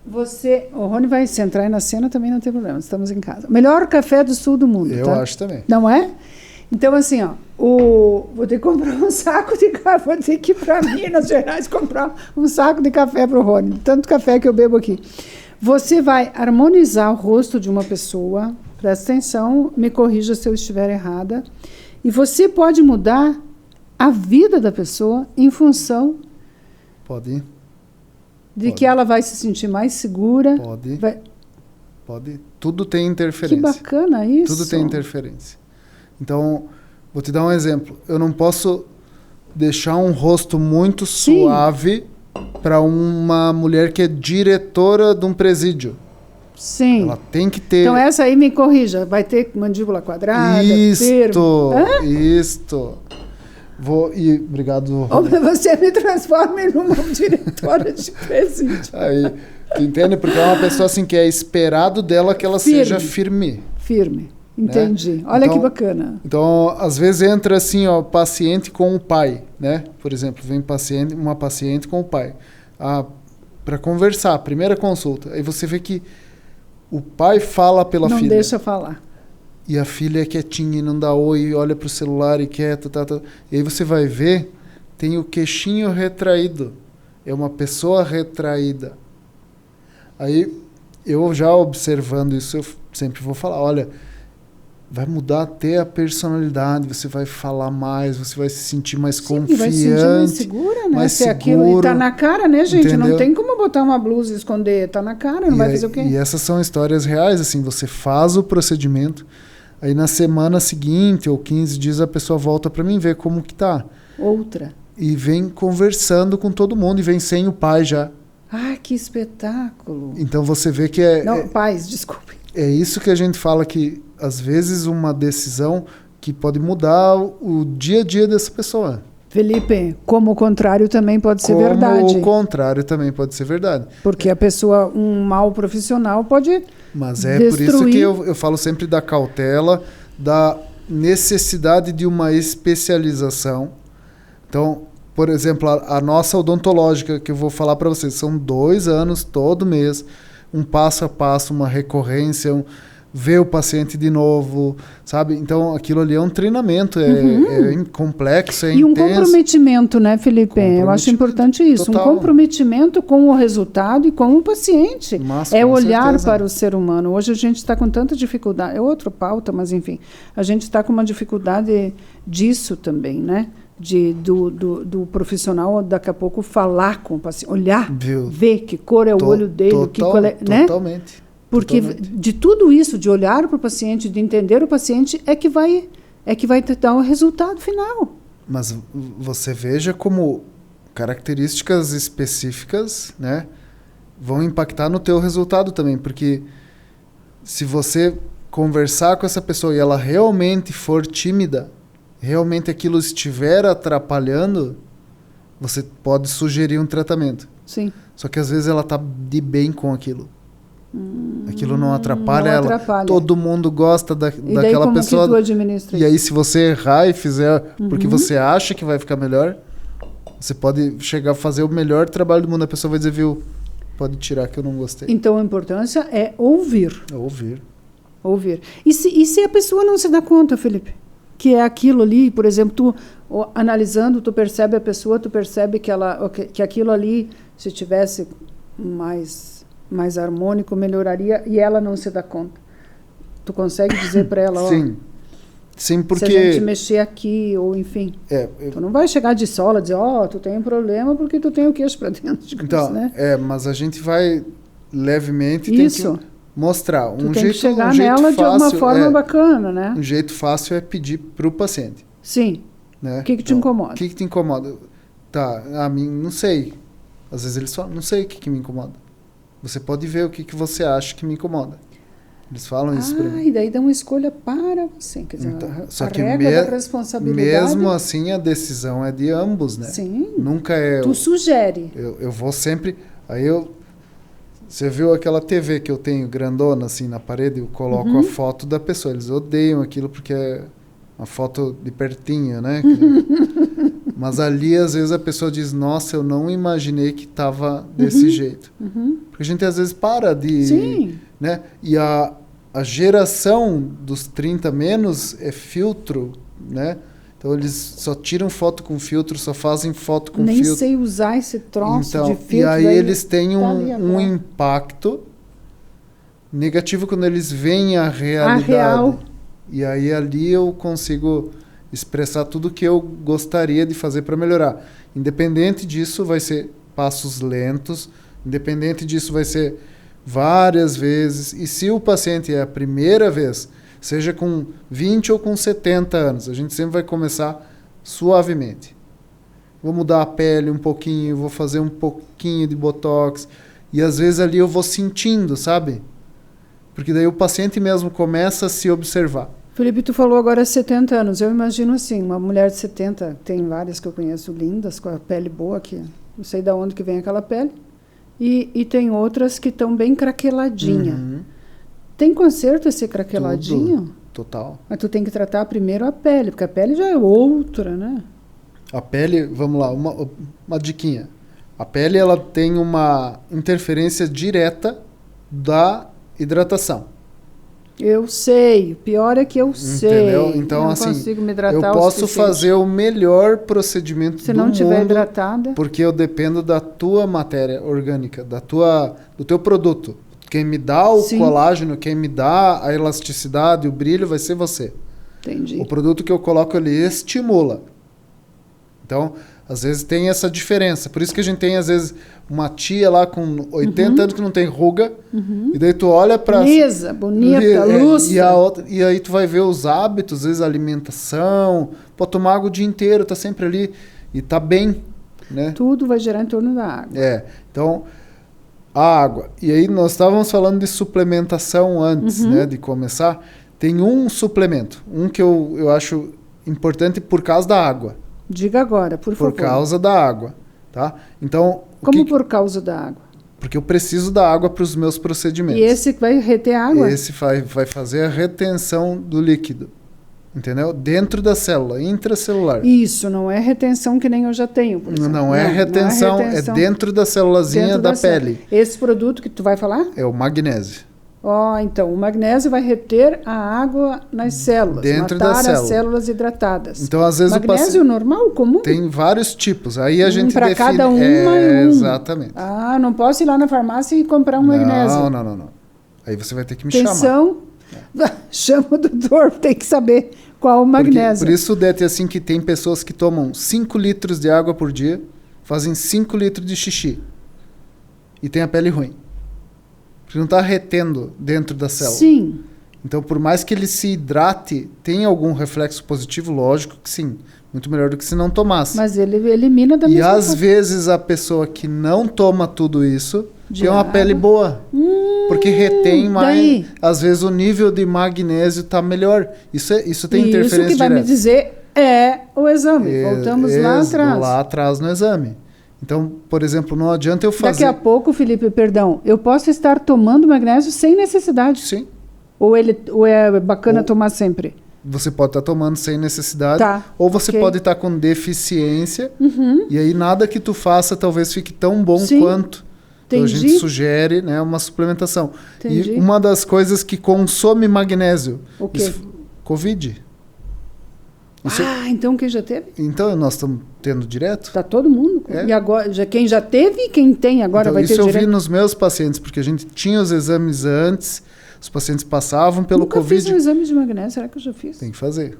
você... O Rony vai se entrar aí na cena, também não tem problema, estamos em casa. Melhor café do sul do mundo, Eu acho também. Não é? Então, assim, ó, vou ter que comprar um saco de café, vou ter que ir para Minas Gerais comprar um saco de café para o Rony, tanto café que eu bebo aqui. Você vai harmonizar o rosto de uma pessoa, presta atenção, me corrija se eu estiver errada, e você pode mudar a vida da pessoa em função... Pode ir. De que ela vai se sentir mais segura. Pode. Pode. Tudo tem interferência. Que bacana isso. Tudo tem interferência. Então, vou te dar um exemplo. Eu não posso deixar um rosto muito suave para uma mulher que é diretora de um presídio. Sim. Ela tem que ter... Então, essa aí me corrija. Vai ter mandíbula quadrada, Isto. Obrigado. Você me transforma em uma diretora de presídio. Aí, tu entende? Porque é uma pessoa assim que é esperado dela que ela seja firme. Firme. Entendi. Né? Olha então, que bacana. Então, às vezes entra assim, ó, paciente com o pai, né? Por exemplo, vem uma paciente com o pai para conversar, primeira consulta. Aí você vê que o pai fala pela filha. Não deixa falar. E a filha é quietinha e não dá oi, olha pro celular e quieta, E aí você vai ver, tem o queixinho retraído. É uma pessoa retraída. Aí, eu já observando isso, eu sempre vou falar, olha, vai mudar até a personalidade, você vai falar mais, você vai se sentir mais confiante. Vai se sentir mais segura, né? Se aquilo tá na cara, né, gente? Entendeu? Não tem como botar uma blusa e esconder, tá na cara, não vai fazer o quê? E essas são histórias reais, assim, você faz o procedimento, aí na semana seguinte ou 15 dias a pessoa volta para mim ver como que tá. Outra. E vem conversando com todo mundo e vem sem o pai já. Ah, que espetáculo. Então você vê que é... Não, pais, desculpe. É isso que a gente fala que, às vezes, uma decisão que pode mudar o dia a dia dessa pessoa. Felipe, como o contrário também pode ser verdade. Como o contrário também pode ser verdade. Porque a pessoa, um mau profissional pode Mas é destruir. Por isso que eu falo sempre da cautela, da necessidade de uma especialização. Então, por exemplo, a nossa odontológica, que eu vou falar para vocês, são 2 anos, todo mês, um passo a passo, uma recorrência, ver o paciente de novo, sabe? Então, aquilo ali é um treinamento, é complexo, é intenso. E um comprometimento, né, Felipe? Eu acho importante isso, total. Um comprometimento com o resultado e com o paciente. Mas, é olhar certeza. Para o ser humano. Hoje a gente está com tanta dificuldade, é outra pauta, mas enfim, a gente está com uma dificuldade disso também, né? Do profissional daqui a pouco falar com o paciente, olhar, ver que cor é o olho dele, né? Totalmente. Porque de tudo isso, de olhar para o paciente, de entender o paciente, é que vai dar o resultado final. Mas você veja como características específicas, né, vão impactar no teu resultado também, porque se você conversar com essa pessoa e ela realmente for tímida, realmente aquilo estiver atrapalhando, você pode sugerir um tratamento. Sim. Só que às vezes ela está de bem com aquilo. Aquilo não atrapalha ela. Todo mundo gosta daquela pessoa. Que tu administra e aí, se você errar e fizer porque você acha que vai ficar melhor, você pode chegar a fazer o melhor trabalho do mundo. A pessoa vai dizer, viu, pode tirar que eu não gostei. Então a importância é ouvir. Ouvir. E se a pessoa não se dá conta, Felipe? Que é aquilo ali, por exemplo, tu analisando, tu percebe a pessoa, tu percebe que aquilo ali, se tivesse mais harmônico, melhoraria, e ela não se dá conta. Tu consegue dizer para ela, ó, sim, porque... se a gente mexer aqui, ou enfim. Tu não vai chegar de sola e dizer, tu tem um problema porque tu tem o queixo para dentro. Então, né? mas a gente vai levemente, Isso. tem que mostrar. Tu tem que chegar nela de uma forma bacana, né? Um jeito fácil é pedir para o paciente. Sim. Né? O que te incomoda? O que te incomoda? Tá, a mim, não sei. Às vezes eles falam, não sei o que me incomoda. Você pode ver o que você acha que me incomoda. Eles falam isso para mim. E daí dá uma escolha para você. Quer dizer, então, a régua da responsabilidade... Mesmo assim, a decisão é de ambos, né? Sim. Nunca é... Tu sugere. Eu vou sempre... Você viu aquela TV que eu tenho grandona assim na parede? Eu coloco a foto da pessoa. Eles odeiam aquilo porque é uma foto de pertinho, né? Mas ali, às vezes, a pessoa diz, nossa, eu não imaginei que estava desse jeito. Porque a gente, às vezes, para de... Sim. Né? E a geração dos 30 menos é filtro, né? Então, eles só tiram foto com filtro, só fazem foto com filtro. Nem sei usar esse troço de filtro. E aí eles têm um impacto negativo quando eles veem a realidade. A real. E aí ali eu consigo expressar tudo o que eu gostaria de fazer para melhorar. Independente disso, vai ser passos lentos. Independente disso, vai ser várias vezes. E se o paciente é a primeira vez, seja com 20 ou com 70 anos, a gente sempre vai começar suavemente. Vou mudar a pele um pouquinho, vou fazer um pouquinho de botox. E às vezes ali eu vou sentindo, sabe? Porque daí o paciente mesmo começa a se observar. Felipe, tu falou agora 70 anos. Eu imagino assim, uma mulher de 70, tem várias que eu conheço lindas, com a pele boa, que não sei de onde que vem aquela pele. E tem outras que estão bem craqueladinha. Tem conserto esse craqueladinho? Tudo, total. Mas tu tem que tratar primeiro a pele, porque a pele já é outra, né? A pele, vamos lá, uma diquinha. A pele, ela tem uma interferência direta da hidratação. Eu sei. O pior é que eu sei. Então, não assim, consigo me hidratar eu posso fazer o melhor procedimento se do não tiver mundo, hidratada. porque eu dependo da tua matéria orgânica, do teu produto. Quem me dá o colágeno, quem me dá a elasticidade, o brilho, vai ser você. Entendi. O produto que eu coloco, ele estimula. Então, às vezes tem essa diferença. Por isso que a gente tem, às vezes, uma tia lá com 80 anos que não tem ruga. E daí tu olha para... Lisa, bonita, lustra. E aí tu vai ver os hábitos, às vezes a alimentação. Pô, tomar água o dia inteiro, tá sempre ali. E tá bem, né? Tudo vai girar em torno da água. Então, a água. E aí nós estávamos falando de suplementação antes, né, de começar. Tem um suplemento, que eu acho importante por causa da água. Diga agora, por favor. Por causa da água, tá? Então, como por causa da água? Porque eu preciso da água para os meus procedimentos. E esse vai reter água? Esse vai fazer a retenção do líquido, entendeu? Dentro da célula, intracelular. Isso, não é retenção que nem eu já tenho, por exemplo. Não é retenção, é dentro da célulazinha da pele. Esse produto que tu vai falar? É o magnésio. Então, o magnésio vai reter a água nas células, dentro da matar as células hidratadas. Então, às vezes magnésio normal, comum? Tem vários tipos. Aí a gente para define... cada um. Exatamente. Não posso ir lá na farmácia e comprar um magnésio. Não. Aí você vai ter que me chamar. Chama o doutor, tem que saber qual o magnésio. Por isso, Dete, assim, que tem pessoas que tomam 5 litros de água por dia, fazem 5 litros de xixi e tem a pele ruim. Porque não está retendo dentro da célula. Sim. Então, por mais que ele se hidrate, tem algum reflexo positivo? Lógico que sim. Muito melhor do que se não tomasse. Mas ele elimina da mesma forma. E às vezes a pessoa que não toma tudo isso tem uma pele boa. Porque retém mais. Às vezes o nível de magnésio está melhor. Isso tem interferência direta. Isso que vai me dizer é o exame. Voltamos lá atrás. Lá atrás no exame. Então, por exemplo, não adianta eu fazer... Daqui a pouco, Felipe, perdão, eu posso estar tomando magnésio sem necessidade? Sim. Ou é bacana tomar sempre? Você pode estar tomando sem necessidade. Ou você pode estar com deficiência. E aí nada que tu faça talvez fique tão bom quanto. Então a gente sugere, né, uma suplementação. Entendi. E uma das coisas que consome magnésio... O quê? Covid. Então quem já teve? Então nós estamos tendo direto? Está todo mundo. E agora, quem já teve e quem tem agora vai ter direto? Isso eu vi nos meus pacientes, porque a gente tinha os exames antes, Os pacientes passavam pelo Nunca Covid. fiz um exame de magnésio, será que eu já fiz? Tem que fazer.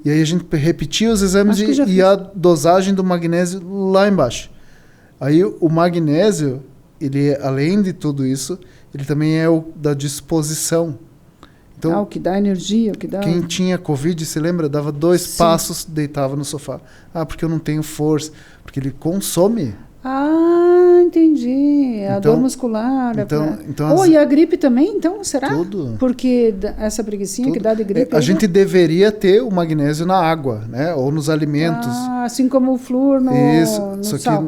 E aí a gente repetia os exames Acho que e a dosagem do magnésio lá embaixo. Aí o magnésio, ele, além de tudo isso, ele também é o da disposição. Então, o que dá energia, o que dá... Quem tinha Covid, se lembra? Dava 2 Sim. passos, deitava no sofá. Porque eu não tenho força. Porque ele consome. Entendi. A dor muscular. E a gripe também, então? Será? Tudo. Porque essa preguicinha que dá de gripe... A gente deveria ter o magnésio na água, né? Ou nos alimentos. Assim como o flúor no sal.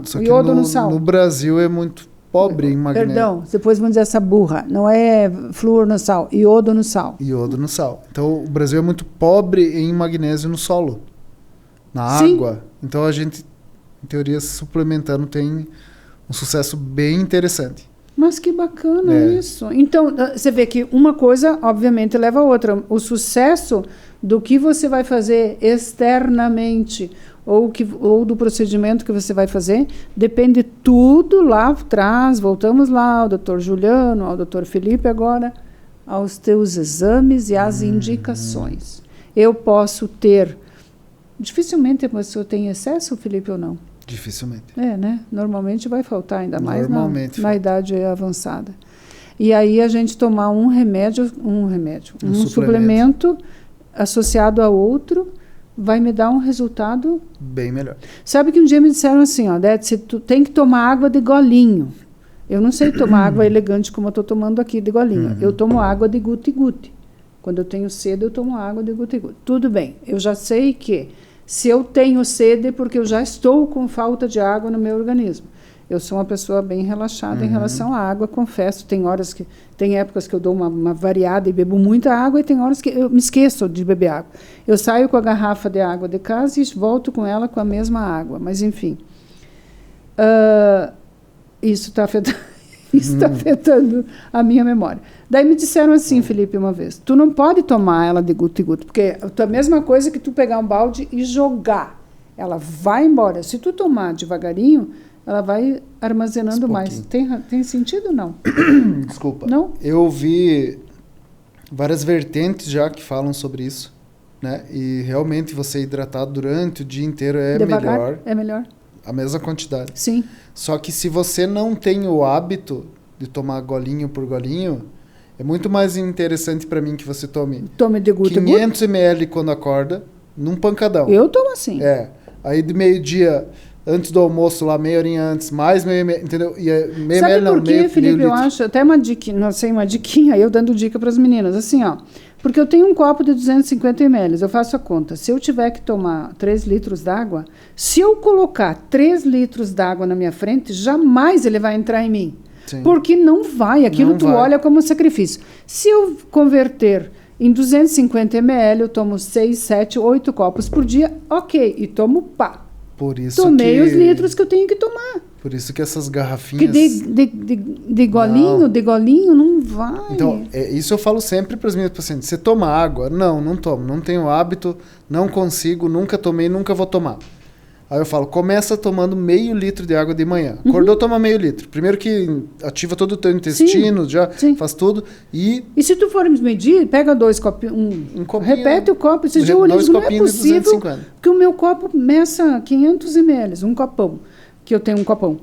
Só o que iodo no sal. No Brasil é muito pobre em magnésio. Perdão, depois vamos dizer essa burra. Não é flúor no sal, iodo no sal. Iodo no sal. Então, o Brasil é muito pobre em magnésio no solo. Na Sim. água. Então, a gente, em teoria, suplementando, tem um sucesso bem interessante. Mas que bacana isso. Então, você vê que uma coisa, obviamente, leva a outra. O sucesso do que você vai fazer externamente ou do procedimento que você vai fazer, depende tudo lá atrás. Voltamos lá ao Dr. Juliano, ao Dr. Felipe agora, aos teus exames e às indicações. Eu posso ter... Dificilmente a pessoa tem excesso, Felipe, ou não? Dificilmente. Né? Normalmente vai faltar, ainda mais na falta. idade avançada. E aí a gente tomar um suplemento associado a outro vai me dar um resultado bem melhor. Sabe que um dia me disseram assim, Odete, tu tem que tomar água de golinho. Eu não sei tomar água elegante como eu estou tomando aqui de golinho. Eu tomo água de guti-guti. Quando eu tenho sede, eu tomo água de guti-guti. Tudo bem, eu já sei que se eu tenho sede é porque eu já estou com falta de água no meu organismo. Eu sou uma pessoa bem relaxada em relação à água, confesso. Tem épocas que eu dou uma variada e bebo muita água e tem horas que eu me esqueço de beber água. Eu saio com a garrafa de água de casa e volto com ela com a mesma água. Mas, enfim, isso está afetando a minha memória. Daí me disseram assim, Felipe, uma vez, tu não pode tomar ela de guti-guti, porque é a mesma coisa que tu pegar um balde e jogar. Ela vai embora. Se tu tomar devagarinho, ela vai armazenando mais. Tem sentido ou não? Desculpa. Não? Eu vi várias vertentes já que falam sobre isso, né? E realmente você hidratar durante o dia inteiro é Devagar, melhor. É melhor. A mesma quantidade. Sim. Só que se você não tem o hábito de tomar golinho por golinho, é muito mais interessante para mim que você tome de guti-guti. 500 ml quando acorda, num pancadão. Eu tomo assim. Aí de meio-dia, antes do almoço, lá meia horinha antes, mais meio ml, entendeu? E meio Sabe ml não, por quê, meio Felipe? litro. Eu acho, até uma diquinha, não sei, uma diquinha, eu dando dica para as meninas, assim, porque eu tenho um copo de 250 ml, eu faço a conta. Se eu tiver que tomar 3 litros d'água, se eu colocar 3 litros d'água na minha frente, jamais ele vai entrar em mim. Sim. Porque não vai, aquilo tu olha como sacrifício. Se eu converter em 250 ml, eu tomo 6, 7, 8 copos por dia, ok, e tomo pá. Por isso Tomei os litros que eu tenho que tomar. Por isso que essas garrafinhas... Porque de golinho não vai. Então, isso eu falo sempre para as minhas pacientes. Você toma água? Não tomo. Não tenho hábito, não consigo, nunca tomei, nunca vou tomar. Aí eu falo, começa tomando meio litro de água de manhã. Acordou, toma meio litro. Primeiro que ativa todo o teu intestino, faz tudo. E se tu for medir, pega 2 copinhos, um copinho, repete o copo. Esse dia eu olhei, não é possível que o meu copo meça 500 ml, um copão. Que eu tenho um copão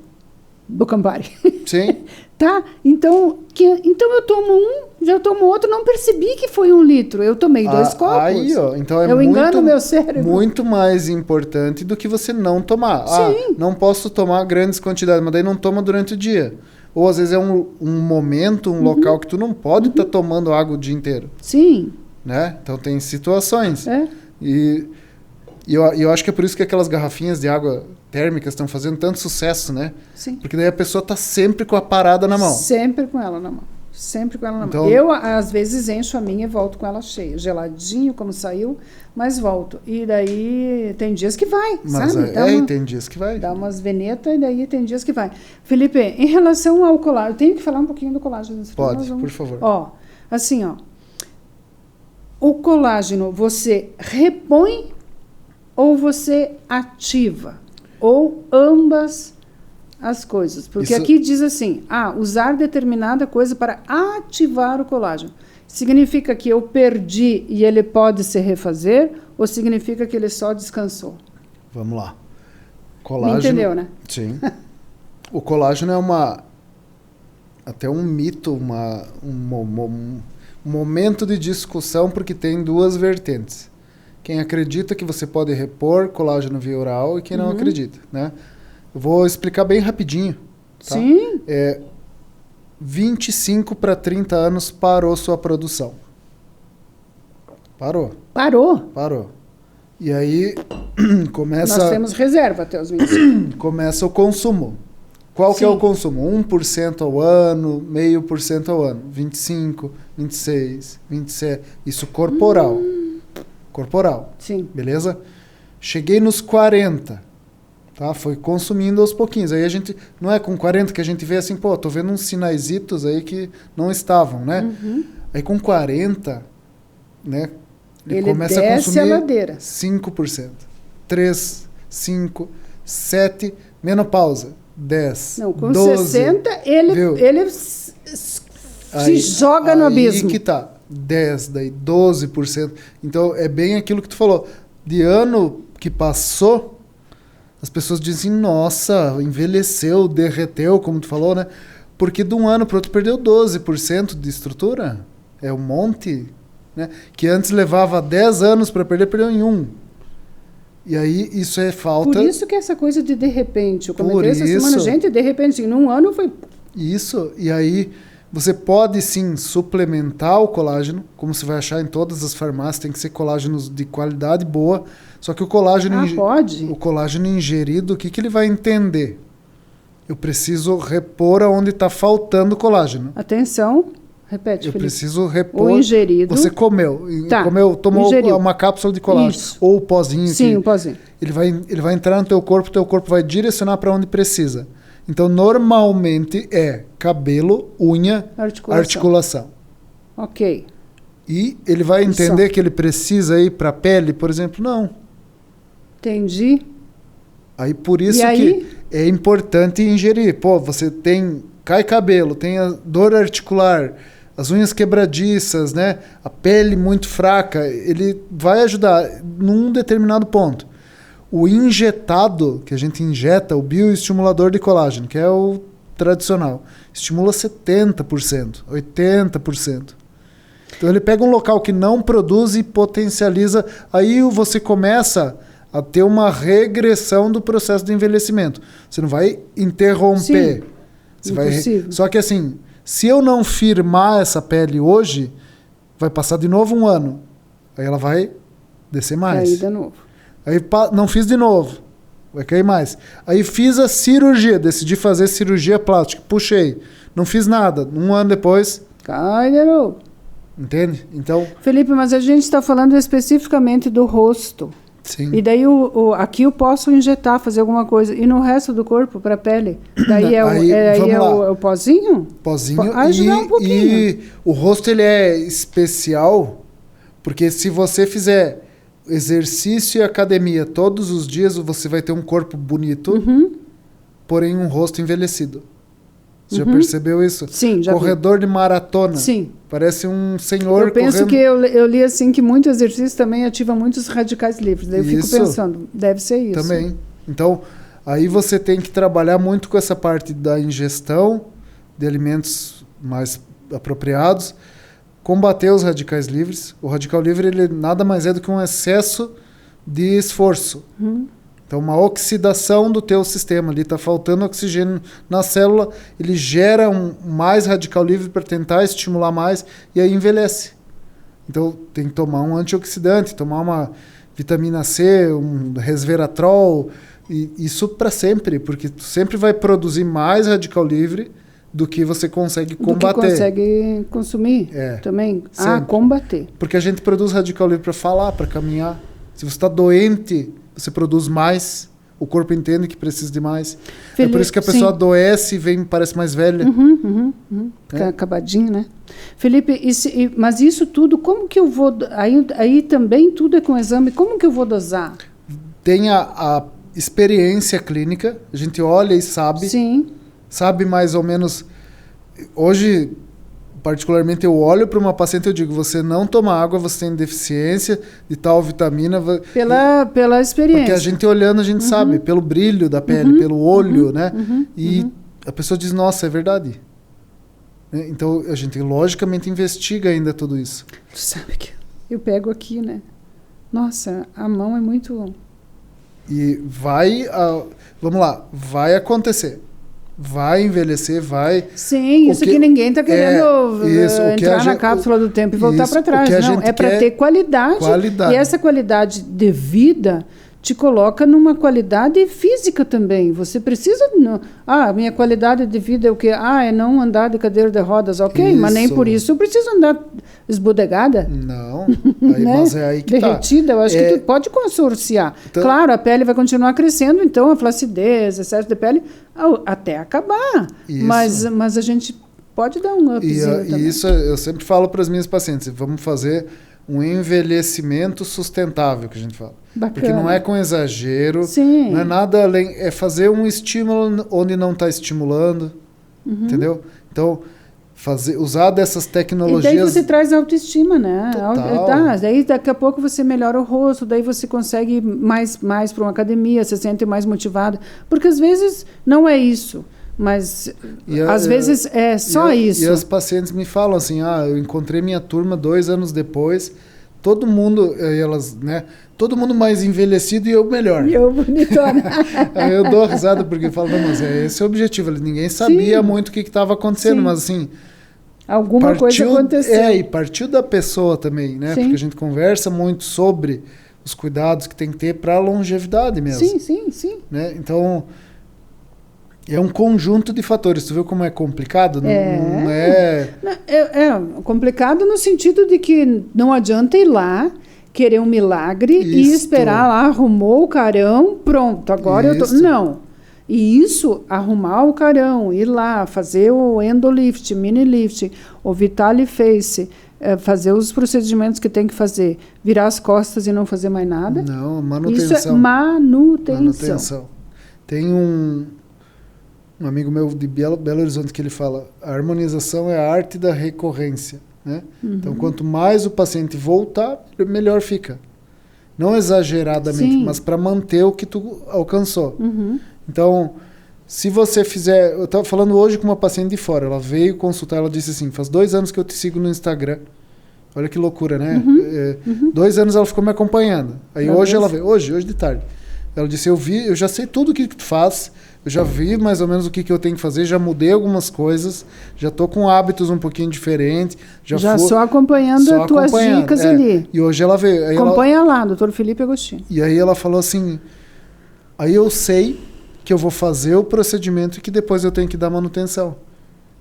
do Campari. Sim. Tá? Então eu tomo já tomo outro, não percebi que foi 1 litro. Eu tomei 2 copos. Aí, então eu engano meu cérebro. Muito mais importante do que você não tomar. Sim. Não posso tomar grandes quantidades, mas daí não toma durante o dia. Ou às vezes é um momento, um local que tu não pode estar tomando água o dia inteiro. Sim. Né? Então tem situações. E eu acho que é por isso que aquelas garrafinhas de água térmicas estão fazendo tanto sucesso, né? Sim. Porque daí a pessoa está sempre com a parada na mão. Sempre com ela na mão. Sempre com ela na mão. Eu, às vezes, encho a minha e volto com ela cheia. Geladinho, como saiu, mas volto. E daí tem dias que vai, sabe? Tem dias que vai. Dá umas venetas e daí tem dias que vai. Felipe, em relação ao colágeno, eu tenho que falar um pouquinho do colágeno. Pode, por favor. O colágeno, você repõe ou você ativa? Ou ambas as coisas. Porque Isso... aqui diz assim, usar determinada coisa para ativar o colágeno. Significa que eu perdi e ele pode se refazer ou significa que ele só descansou? Vamos lá. Colágeno... Me entendeu, né? Sim. O colágeno é até um mito, um momento de discussão, porque tem duas vertentes. Quem acredita que você pode repor colágeno via oral e quem não acredita, né? Eu vou explicar bem rapidinho. Tá? Sim. 25 para 30 anos parou sua produção. Parou. E aí começa... Nós temos reserva até os 25. Começa o consumo. Qual que é o consumo? 1% ao ano, 0,5% ao ano. 25, 26, 27. Isso corporal. Corporal. Sim. Beleza? Cheguei nos 40. Tá? Foi consumindo aos pouquinhos. Aí a gente... Não é com 40 que a gente vê assim, pô, tô vendo uns sinaizitos aí que não estavam, né? Aí com 40, né? Ele começa a consumir a ladeira. 5%. 3, 5, 7, menopausa. 10, não, com 12, 60, ele se joga no abismo. Aí que tá. 10, daí 12%. Então, é bem aquilo que tu falou. De ano que passou, as pessoas dizem, nossa, envelheceu, derreteu, como tu falou, né? Porque de um ano para outro perdeu 12% de estrutura. É um monte, né? Que antes levava 10 anos para perder, perdeu em 1. E aí, isso é falta... Por isso que essa coisa de repente, eu comentei essa semana, gente, de repente, num ano foi... Isso, e aí você pode sim suplementar o colágeno, como você vai achar em todas as farmácias, tem que ser colágenos de qualidade boa, só que o colágeno... pode? O colágeno ingerido, o que ele vai entender? Eu preciso repor aonde está faltando colágeno. Atenção... Repete, eu Felipe. Preciso repor. O ingerido. Você comeu. Tá. Tomou ingeriu. Uma cápsula de colágeno. Isso. Ou o pozinho. Sim, o pozinho. Ele vai entrar no teu corpo vai direcionar para onde precisa. Então, normalmente é cabelo, unha, articulação. Ok. E ele vai entender que ele precisa ir para a pele, por exemplo? Não. Entendi. Aí, por isso que é importante ingerir. Pô, você cai cabelo, tem a dor articular, as unhas quebradiças, né? A pele muito fraca, ele vai ajudar num determinado ponto. O injetado, que a gente injeta, o bioestimulador de colágeno, que é o tradicional, estimula 70%, 80%. Então ele pega um local que não produz e potencializa, aí você começa a ter uma regressão do processo de envelhecimento. Você não vai interromper. Sim. Só que assim, se eu não firmar essa pele hoje, vai passar de novo um ano. Aí ela vai descer mais. Cair de novo. Aí não fiz de novo. Vai cair mais. Aí fiz a cirurgia, decidi fazer cirurgia plástica. Puxei. Não fiz nada. Um ano depois... Cai de novo. Entende? Então... Felipe, mas a gente está falando especificamente do rosto. Sim. E daí aqui eu posso injetar, fazer alguma coisa. E no resto do corpo, para a pele? Daí é o pozinho? Pozinho. Ajudar um pouquinho. E o rosto ele é especial, porque se você fizer exercício e academia todos os dias, você vai ter um corpo bonito, porém um rosto envelhecido. Você já percebeu isso? Sim, já Corredor de maratona. Sim. Parece um senhor Eu penso correndo. que eu li assim que muito exercício também ativa muitos radicais livres. Daí eu fico pensando, deve ser isso. Também. Então, aí você tem que trabalhar muito com essa parte da ingestão de alimentos mais apropriados, combater os radicais livres. O radical livre ele nada mais é do que um excesso de esforço. Então, uma oxidação do teu sistema. Ali está faltando oxigênio na célula, ele gera mais radical livre para tentar estimular mais e aí envelhece. Então, tem que tomar um antioxidante, tomar uma vitamina C, um resveratrol, e isso para sempre, porque tu sempre vai produzir mais radical livre do que você consegue combater. Do que consegue consumir também. Sempre. Combater. Porque a gente produz radical livre para falar, para caminhar. Se você está doente, você produz mais, o corpo entende que precisa de mais. É por isso que a pessoa adoece e parece mais velha. Fica acabadinho, né? Felipe, mas isso tudo, como que eu vou... Aí também tudo é com exame, como que eu vou dosar? Tem a experiência clínica, a gente olha e sabe. Sim. Sabe mais ou menos. Hoje, particularmente, eu olho para uma paciente e eu digo: você não toma água, você tem deficiência de tal vitamina. Pela experiência. Porque a gente olhando, a gente sabe, pelo brilho da pele, pelo olho, né? E a pessoa diz: nossa, é verdade. Então, a gente logicamente investiga ainda tudo isso. Tu sabe que eu pego aqui, né? Nossa, a mão é muito... E vamos lá, vai acontecer. Vai envelhecer, vai... Sim, isso que ninguém está querendo entrar na cápsula do tempo e voltar para trás. Não, é para ter qualidade. E essa qualidade de vida te coloca numa qualidade física também. Você precisa... minha qualidade de vida é o quê? É não andar de cadeira de rodas. Ok, isso. Mas nem por isso eu preciso andar esbodegada. Não, né? Mas é aí que derretida, eu acho que tu pode consorciar. Então, claro, a pele vai continuar crescendo, então a flacidez, excesso de pele, até acabar. Mas a gente pode dar um upzinho também. E isso eu sempre falo para as minhas pacientes, vamos fazer um envelhecimento sustentável, que a gente fala. Bacana. Porque não é com exagero, Sim. Não é nada além, é fazer um estímulo onde não está estimulando, entendeu? Então, usar dessas tecnologias... E daí você traz autoestima, né? Total. Daí daqui a pouco você melhora o rosto, daí você consegue mais para uma academia, você se sente mais motivado. Porque às vezes não é isso, mas às vezes é só isso. E as pacientes me falam assim, eu encontrei minha turma 2 anos depois, todo mundo, elas, né? Todo mundo mais envelhecido e eu melhor. E eu bonitona. Aí eu dou risada porque eu falo, não, mas esse é o objetivo. Ninguém sabia muito o que estava acontecendo, mas assim... Alguma coisa aconteceu. E partiu da pessoa também, né? Sim. Porque a gente conversa muito sobre os cuidados que tem que ter para a longevidade mesmo. Sim. Né? Então, é um conjunto de fatores. Tu viu como é complicado? Não é... É complicado no sentido de que não adianta ir lá, querer um milagre e esperar lá, arrumou o carão, pronto, agora eu tô... Não. E isso, arrumar o carão, ir lá, fazer o endolift, mini lift, o Vitaliface, fazer os procedimentos que tem que fazer, virar as costas e não fazer mais nada. Não, manutenção. Isso é manutenção. Tem um amigo meu de Belo Horizonte que ele fala, a harmonização é a arte da recorrência. Né? Então, quanto mais o paciente voltar, melhor fica. Não exageradamente, mas para manter o que tu alcançou. Então, se você fizer... Eu estava falando hoje com uma paciente de fora, ela veio consultar, ela disse assim, faz 2 anos que eu te sigo no Instagram. Olha que loucura, né? 2 anos ela ficou me acompanhando. Aí hoje ela veio, hoje de tarde. Ela disse, eu já sei tudo o que tu faz, eu já vi mais ou menos o que eu tenho que fazer, já mudei algumas coisas, já estou com hábitos um pouquinho diferentes. Já só acompanhando as tuas dicas ali. E hoje ela veio. Aí acompanha lá, Dr. Felipe Agostinho. E aí ela falou assim, aí eu sei que eu vou fazer o procedimento e que depois eu tenho que dar manutenção.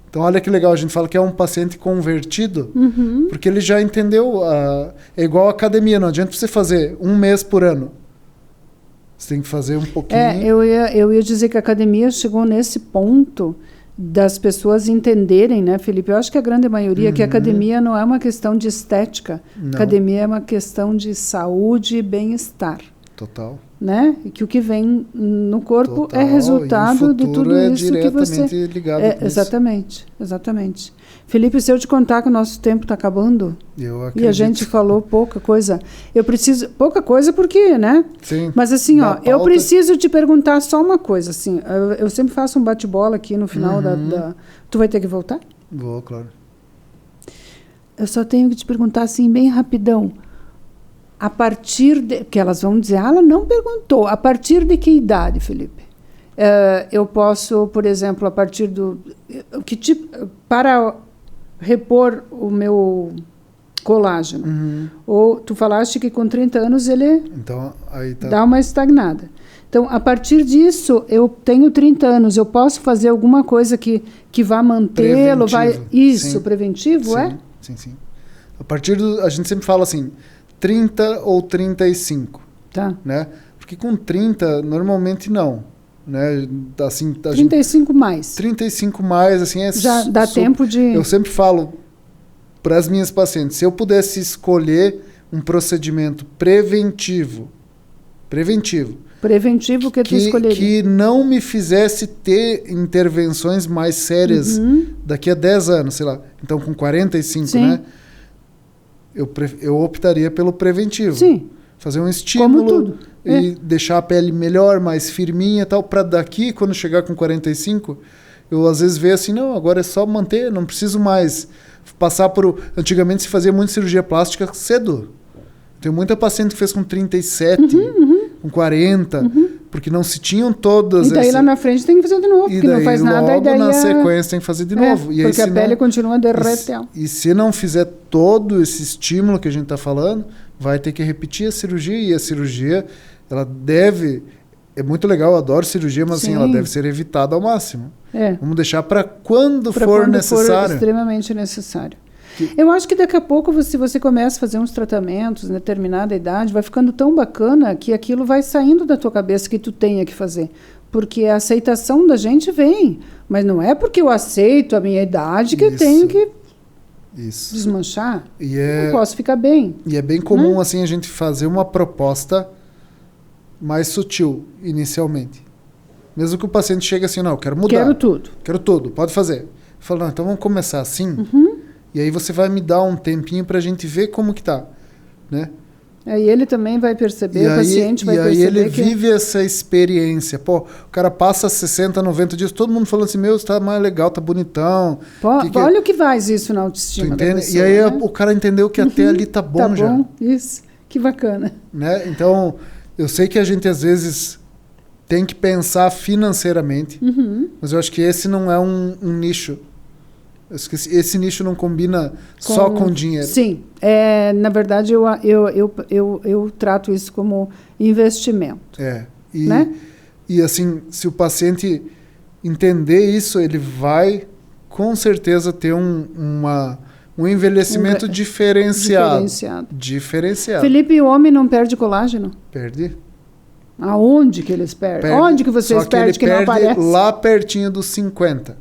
Então, olha que legal, a gente fala que é um paciente convertido, porque ele já entendeu, é igual a academia, não adianta você fazer 1 mês por ano. Você tem que fazer um pouquinho. Eu ia dizer que a academia chegou nesse ponto das pessoas entenderem, né, Felipe? Eu acho que a grande maioria, que a academia não é uma questão de estética, academia é uma questão de saúde e bem-estar. Total. Né? E que o que vem no corpo é resultado de tudo isso que você... ligado com exatamente. Felipe, se eu te contar que o nosso tempo está acabando, eu acredito. E a gente falou pouca coisa, pouca coisa porque, né? Sim. Mas assim, eu preciso te perguntar só uma coisa, assim, eu sempre faço um bate-bola aqui no final da... Tu vai ter que voltar? Vou, claro. Eu só tenho que te perguntar assim, bem rapidão. A partir de... Porque elas vão dizer, ela não perguntou. A partir de que idade, Felipe? Eu posso, por exemplo, a partir do... para repor o meu colágeno. Ou tu falaste que com 30 anos ele então, aí tá. Dá uma estagnada. Então, a partir disso, eu tenho 30 anos, eu posso fazer alguma coisa que vá mantê-lo? Preventivo, Sim. A partir do... A gente sempre fala assim... 30 ou 35, né? Porque com 30, normalmente não, né? Assim, 35 mais. 35 mais, assim, já dá tempo de... Eu sempre falo para as minhas pacientes, se eu pudesse escolher um procedimento preventivo Preventivo. Preventivo que tu escolheria. Que não me fizesse ter intervenções mais sérias daqui a 10 anos, sei lá. Então, com 45, Sim. né? Eu optaria pelo preventivo. Sim. Fazer um estímulo Como tudo. e deixar a pele melhor, mais firminha e tal, para daqui, quando chegar com 45, eu às vezes vejo assim, não, agora é só manter, não preciso mais passar por... Antigamente se fazia muita cirurgia plástica cedo. Tem muita paciente que fez com 37, com 40, porque não se tinham todas... E daí lá na frente tem que fazer de novo, porque não faz nada. E daí na sequência tem que fazer de novo. E porque aí, a pele continua derretendo. E se não fizer todo esse estímulo que a gente está falando, vai ter que repetir a cirurgia. E a cirurgia, ela deve... É muito legal, eu adoro cirurgia, mas assim, ela deve ser evitada ao máximo. Vamos deixar para quando for necessário. For extremamente necessário. Eu acho que daqui a pouco, se você começa a fazer uns tratamentos em determinada idade, vai ficando tão bacana que aquilo vai saindo da tua cabeça que tu tenha que fazer. Porque a aceitação da gente vem, mas não é porque eu aceito a minha idade que eu tenho que desmanchar. Eu posso ficar bem. E é bem comum assim a gente fazer uma proposta mais sutil, inicialmente. Mesmo que o paciente chegue assim, não, eu quero mudar. Quero tudo, pode fazer. Fala, não, então vamos começar assim... E aí você vai me dar um tempinho para a gente ver como que tá, né? Aí ele também vai perceber, o paciente vai perceber. E aí ele vive essa experiência. Pô, o cara passa 60, 90 dias, todo mundo falando assim, meu, você tá mais legal, tá bonitão. Olha o que faz isso na autoestima da pessoa, e aí né? O cara entendeu que até ali tá bom já. Tá bom, isso. Que bacana. Né? Então, eu sei que a gente às vezes tem que pensar financeiramente, mas eu acho que esse não é um nicho. Esse nicho não combina só com dinheiro. Sim. Na verdade, eu trato isso como investimento. Né? E assim, se o paciente entender isso, ele vai com certeza ter um envelhecimento diferenciado. Felipe, o homem não perde colágeno? Perde. Aonde que eles perdem? Onde que vocês perdem que não aparece? Lá pertinho dos 50.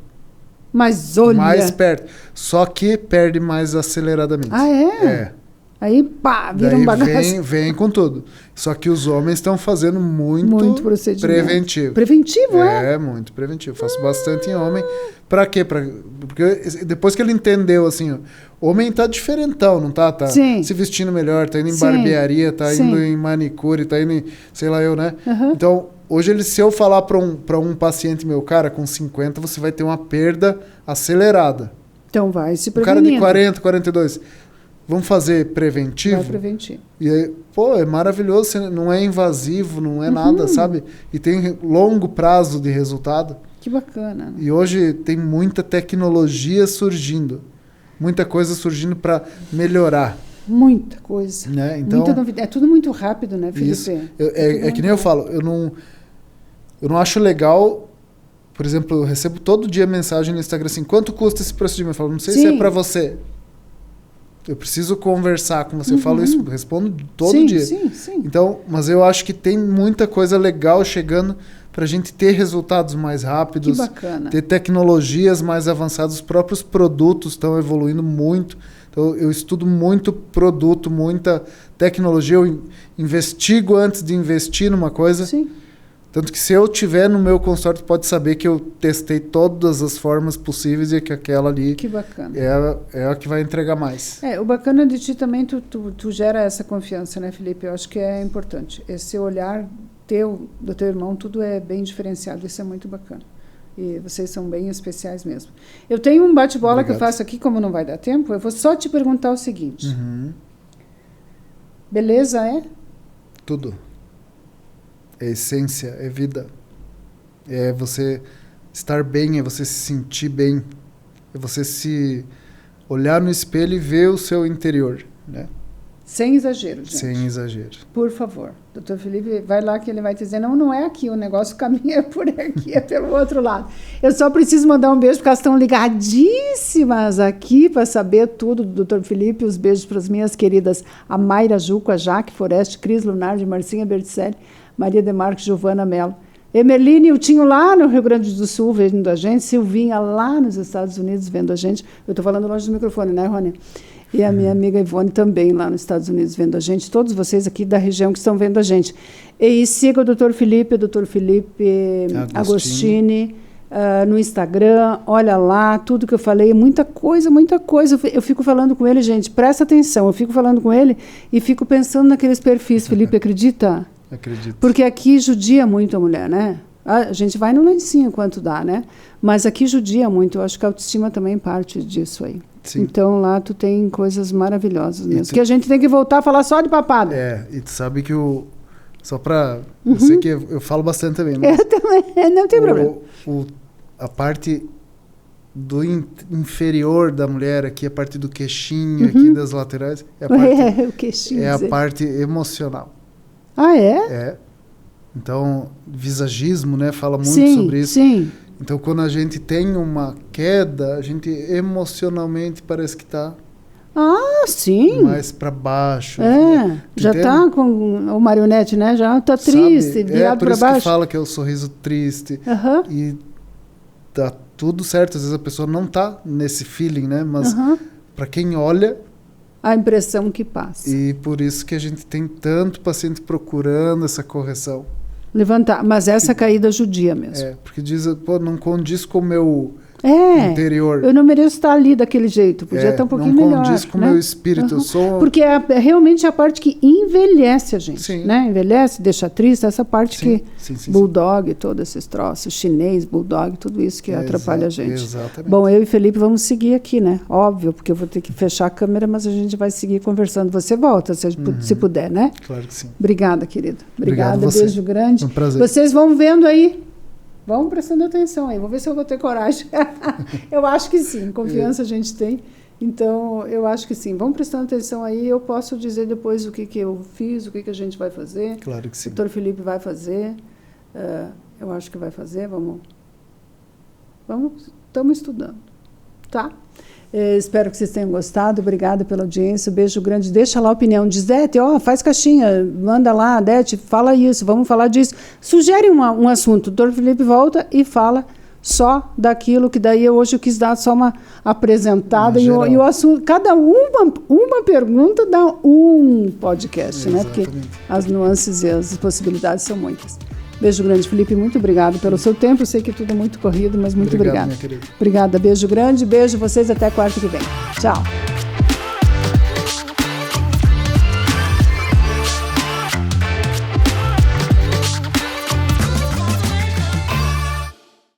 Mas olha... Mais perto. Só que perde mais aceleradamente. Ah, é? Aí, pá, vira um bagaço. Vem com tudo. Só que os homens estão fazendo muito preventivo. Preventivo, muito preventivo. Faço bastante em homem. Pra quê? Porque depois que ele entendeu, assim, o homem tá diferentão, não tá? Tá se vestindo melhor, tá indo em barbearia, tá indo em manicure, tá indo em, sei lá eu, né? Então... Hoje, se eu falar para um paciente meu, cara, com 50, você vai ter uma perda acelerada. Então vai se prevenindo. Um cara de 40, 42. Vamos fazer preventivo? Vai preventivo. E aí, pô, é maravilhoso, não é invasivo, não é nada, sabe? E tem longo prazo de resultado. Que bacana. Né? E hoje tem muita tecnologia surgindo. Muita coisa surgindo para melhorar. Muita coisa. Né? Então, muita novidade. É tudo muito rápido, né, Felipe? Isso. É que nem eu falo, eu não acho legal, por exemplo, eu recebo todo dia mensagem no Instagram assim, quanto custa esse procedimento? Eu falo, não sei se é para você. Eu preciso conversar com você. Eu falo isso, eu respondo todo dia. Sim. Então, mas eu acho que tem muita coisa legal chegando para a gente ter resultados mais rápidos. Que bacana. Ter tecnologias mais avançadas. Os próprios produtos estão evoluindo muito. Então, eu estudo muito produto, muita tecnologia. Eu investigo antes de investir numa coisa. Sim. Tanto que se eu tiver no meu consultório, tu pode saber que eu testei todas as formas possíveis e que aquela ali é a que vai entregar mais. O bacana de ti também, tu gera essa confiança, né, Felipe? Eu acho que é importante. Esse olhar do teu irmão, tudo é bem diferenciado. Isso é muito bacana. E vocês são bem especiais mesmo. Eu tenho um bate-bola que eu faço aqui, como não vai dar tempo, eu vou só te perguntar o seguinte. Beleza é? Tudo. É essência, é vida. É você estar bem, é você se sentir bem. É você se olhar no espelho e ver o seu interior, né? Sem exagero, gente. Sem exagero. Por favor. Doutor Felipe, vai lá que ele vai te dizer, não é aqui, o negócio, o caminho é por aqui, é pelo outro lado. Eu só preciso mandar um beijo, porque elas estão ligadíssimas aqui para saber tudo do Dr. Felipe. Os beijos para as minhas queridas, a Mayra Juco, a Jaque Foreste, Cris Lunardi, Marcinha Berticelli, Maria Demarques, Giovana Mello, Emeline e o Tinho lá no Rio Grande do Sul vendo a gente, Silvinha lá nos Estados Unidos vendo a gente. Eu estou falando longe do microfone, né, Rony? E a minha amiga Ivone também lá nos Estados Unidos vendo a gente, todos vocês aqui da região que estão vendo a gente. E siga o Dr. Felipe Agostini no Instagram, olha lá, tudo que eu falei, muita coisa. Eu fico falando com ele, gente, presta atenção, eu fico falando com ele e fico pensando naqueles perfis, Felipe, acredita? Acredito. Porque aqui judia muito a mulher, né? A gente vai no lencinho quanto dá, né? Mas aqui judia muito, eu acho que a autoestima também parte disso aí. Sim. Então lá tu tem coisas maravilhosas mesmo. Que a gente tem que voltar a falar só de papada. E tu sabe que só pra... Eu sei que eu falo bastante também. Mas eu também, não tem problema. A parte do inferior da mulher aqui, a parte do queixinho aqui das laterais, o queixinho, a parte emocional. Ah, é? É. Então, visagismo, né? Fala muito sobre isso. Sim. Então, quando a gente tem uma queda, a gente emocionalmente parece que está mais para baixo. Já está com o marionete, né? Já está triste, virado para baixo. Por isso que fala que é o sorriso triste. E tá tudo certo. Às vezes a pessoa não está nesse feeling, né? Mas para quem olha... A impressão que passa. E por isso que a gente tem tanto paciente procurando essa correção. Levantar, mas essa caída judia mesmo. Porque diz, não condiz com o meu interior. Eu não mereço estar ali daquele jeito, podia estar um pouquinho melhor. Não condiz com o meu espírito. Eu sou... Porque é realmente a parte que envelhece a gente, né? Envelhece, deixa triste, essa parte que bulldog, todos esses troços, chinês, bulldog, tudo isso que atrapalha a gente. Exatamente. Bom, eu e Felipe vamos seguir aqui, né? Óbvio, porque eu vou ter que fechar a câmera, mas a gente vai seguir conversando. Você volta, se puder, né? Claro que sim. Obrigada, querida. Obrigada, Obrigado beijo grande. Um prazer. Vocês vão vendo aí. Vão prestando atenção aí. Vou ver se eu vou ter coragem. Eu acho que sim. Confiança a gente tem. Então, eu acho que sim. Vão prestando atenção aí. Eu posso dizer depois o que eu fiz, o que a gente vai fazer. Claro que sim. O Dr. Felipe vai fazer. Eu acho que vai fazer. Vamos. Estamos estudando. Tá? Espero que vocês tenham gostado. Obrigada pela audiência. Beijo grande. Deixa lá a opinião. Diz, Dete, faz caixinha. Manda lá, Dete, fala isso. Vamos falar disso. Sugere um assunto. O Dr. Felipe volta e fala só daquilo que daí hoje eu quis dar só uma apresentada. E o assunto, cada uma pergunta dá um podcast, né? Porque as nuances e as possibilidades são muitas. Beijo grande, Felipe, muito obrigado pelo seu tempo. Eu sei que tudo é muito corrido, mas muito obrigada. Minha querida. Obrigada, beijo grande, beijo vocês até quarta que vem. Tchau.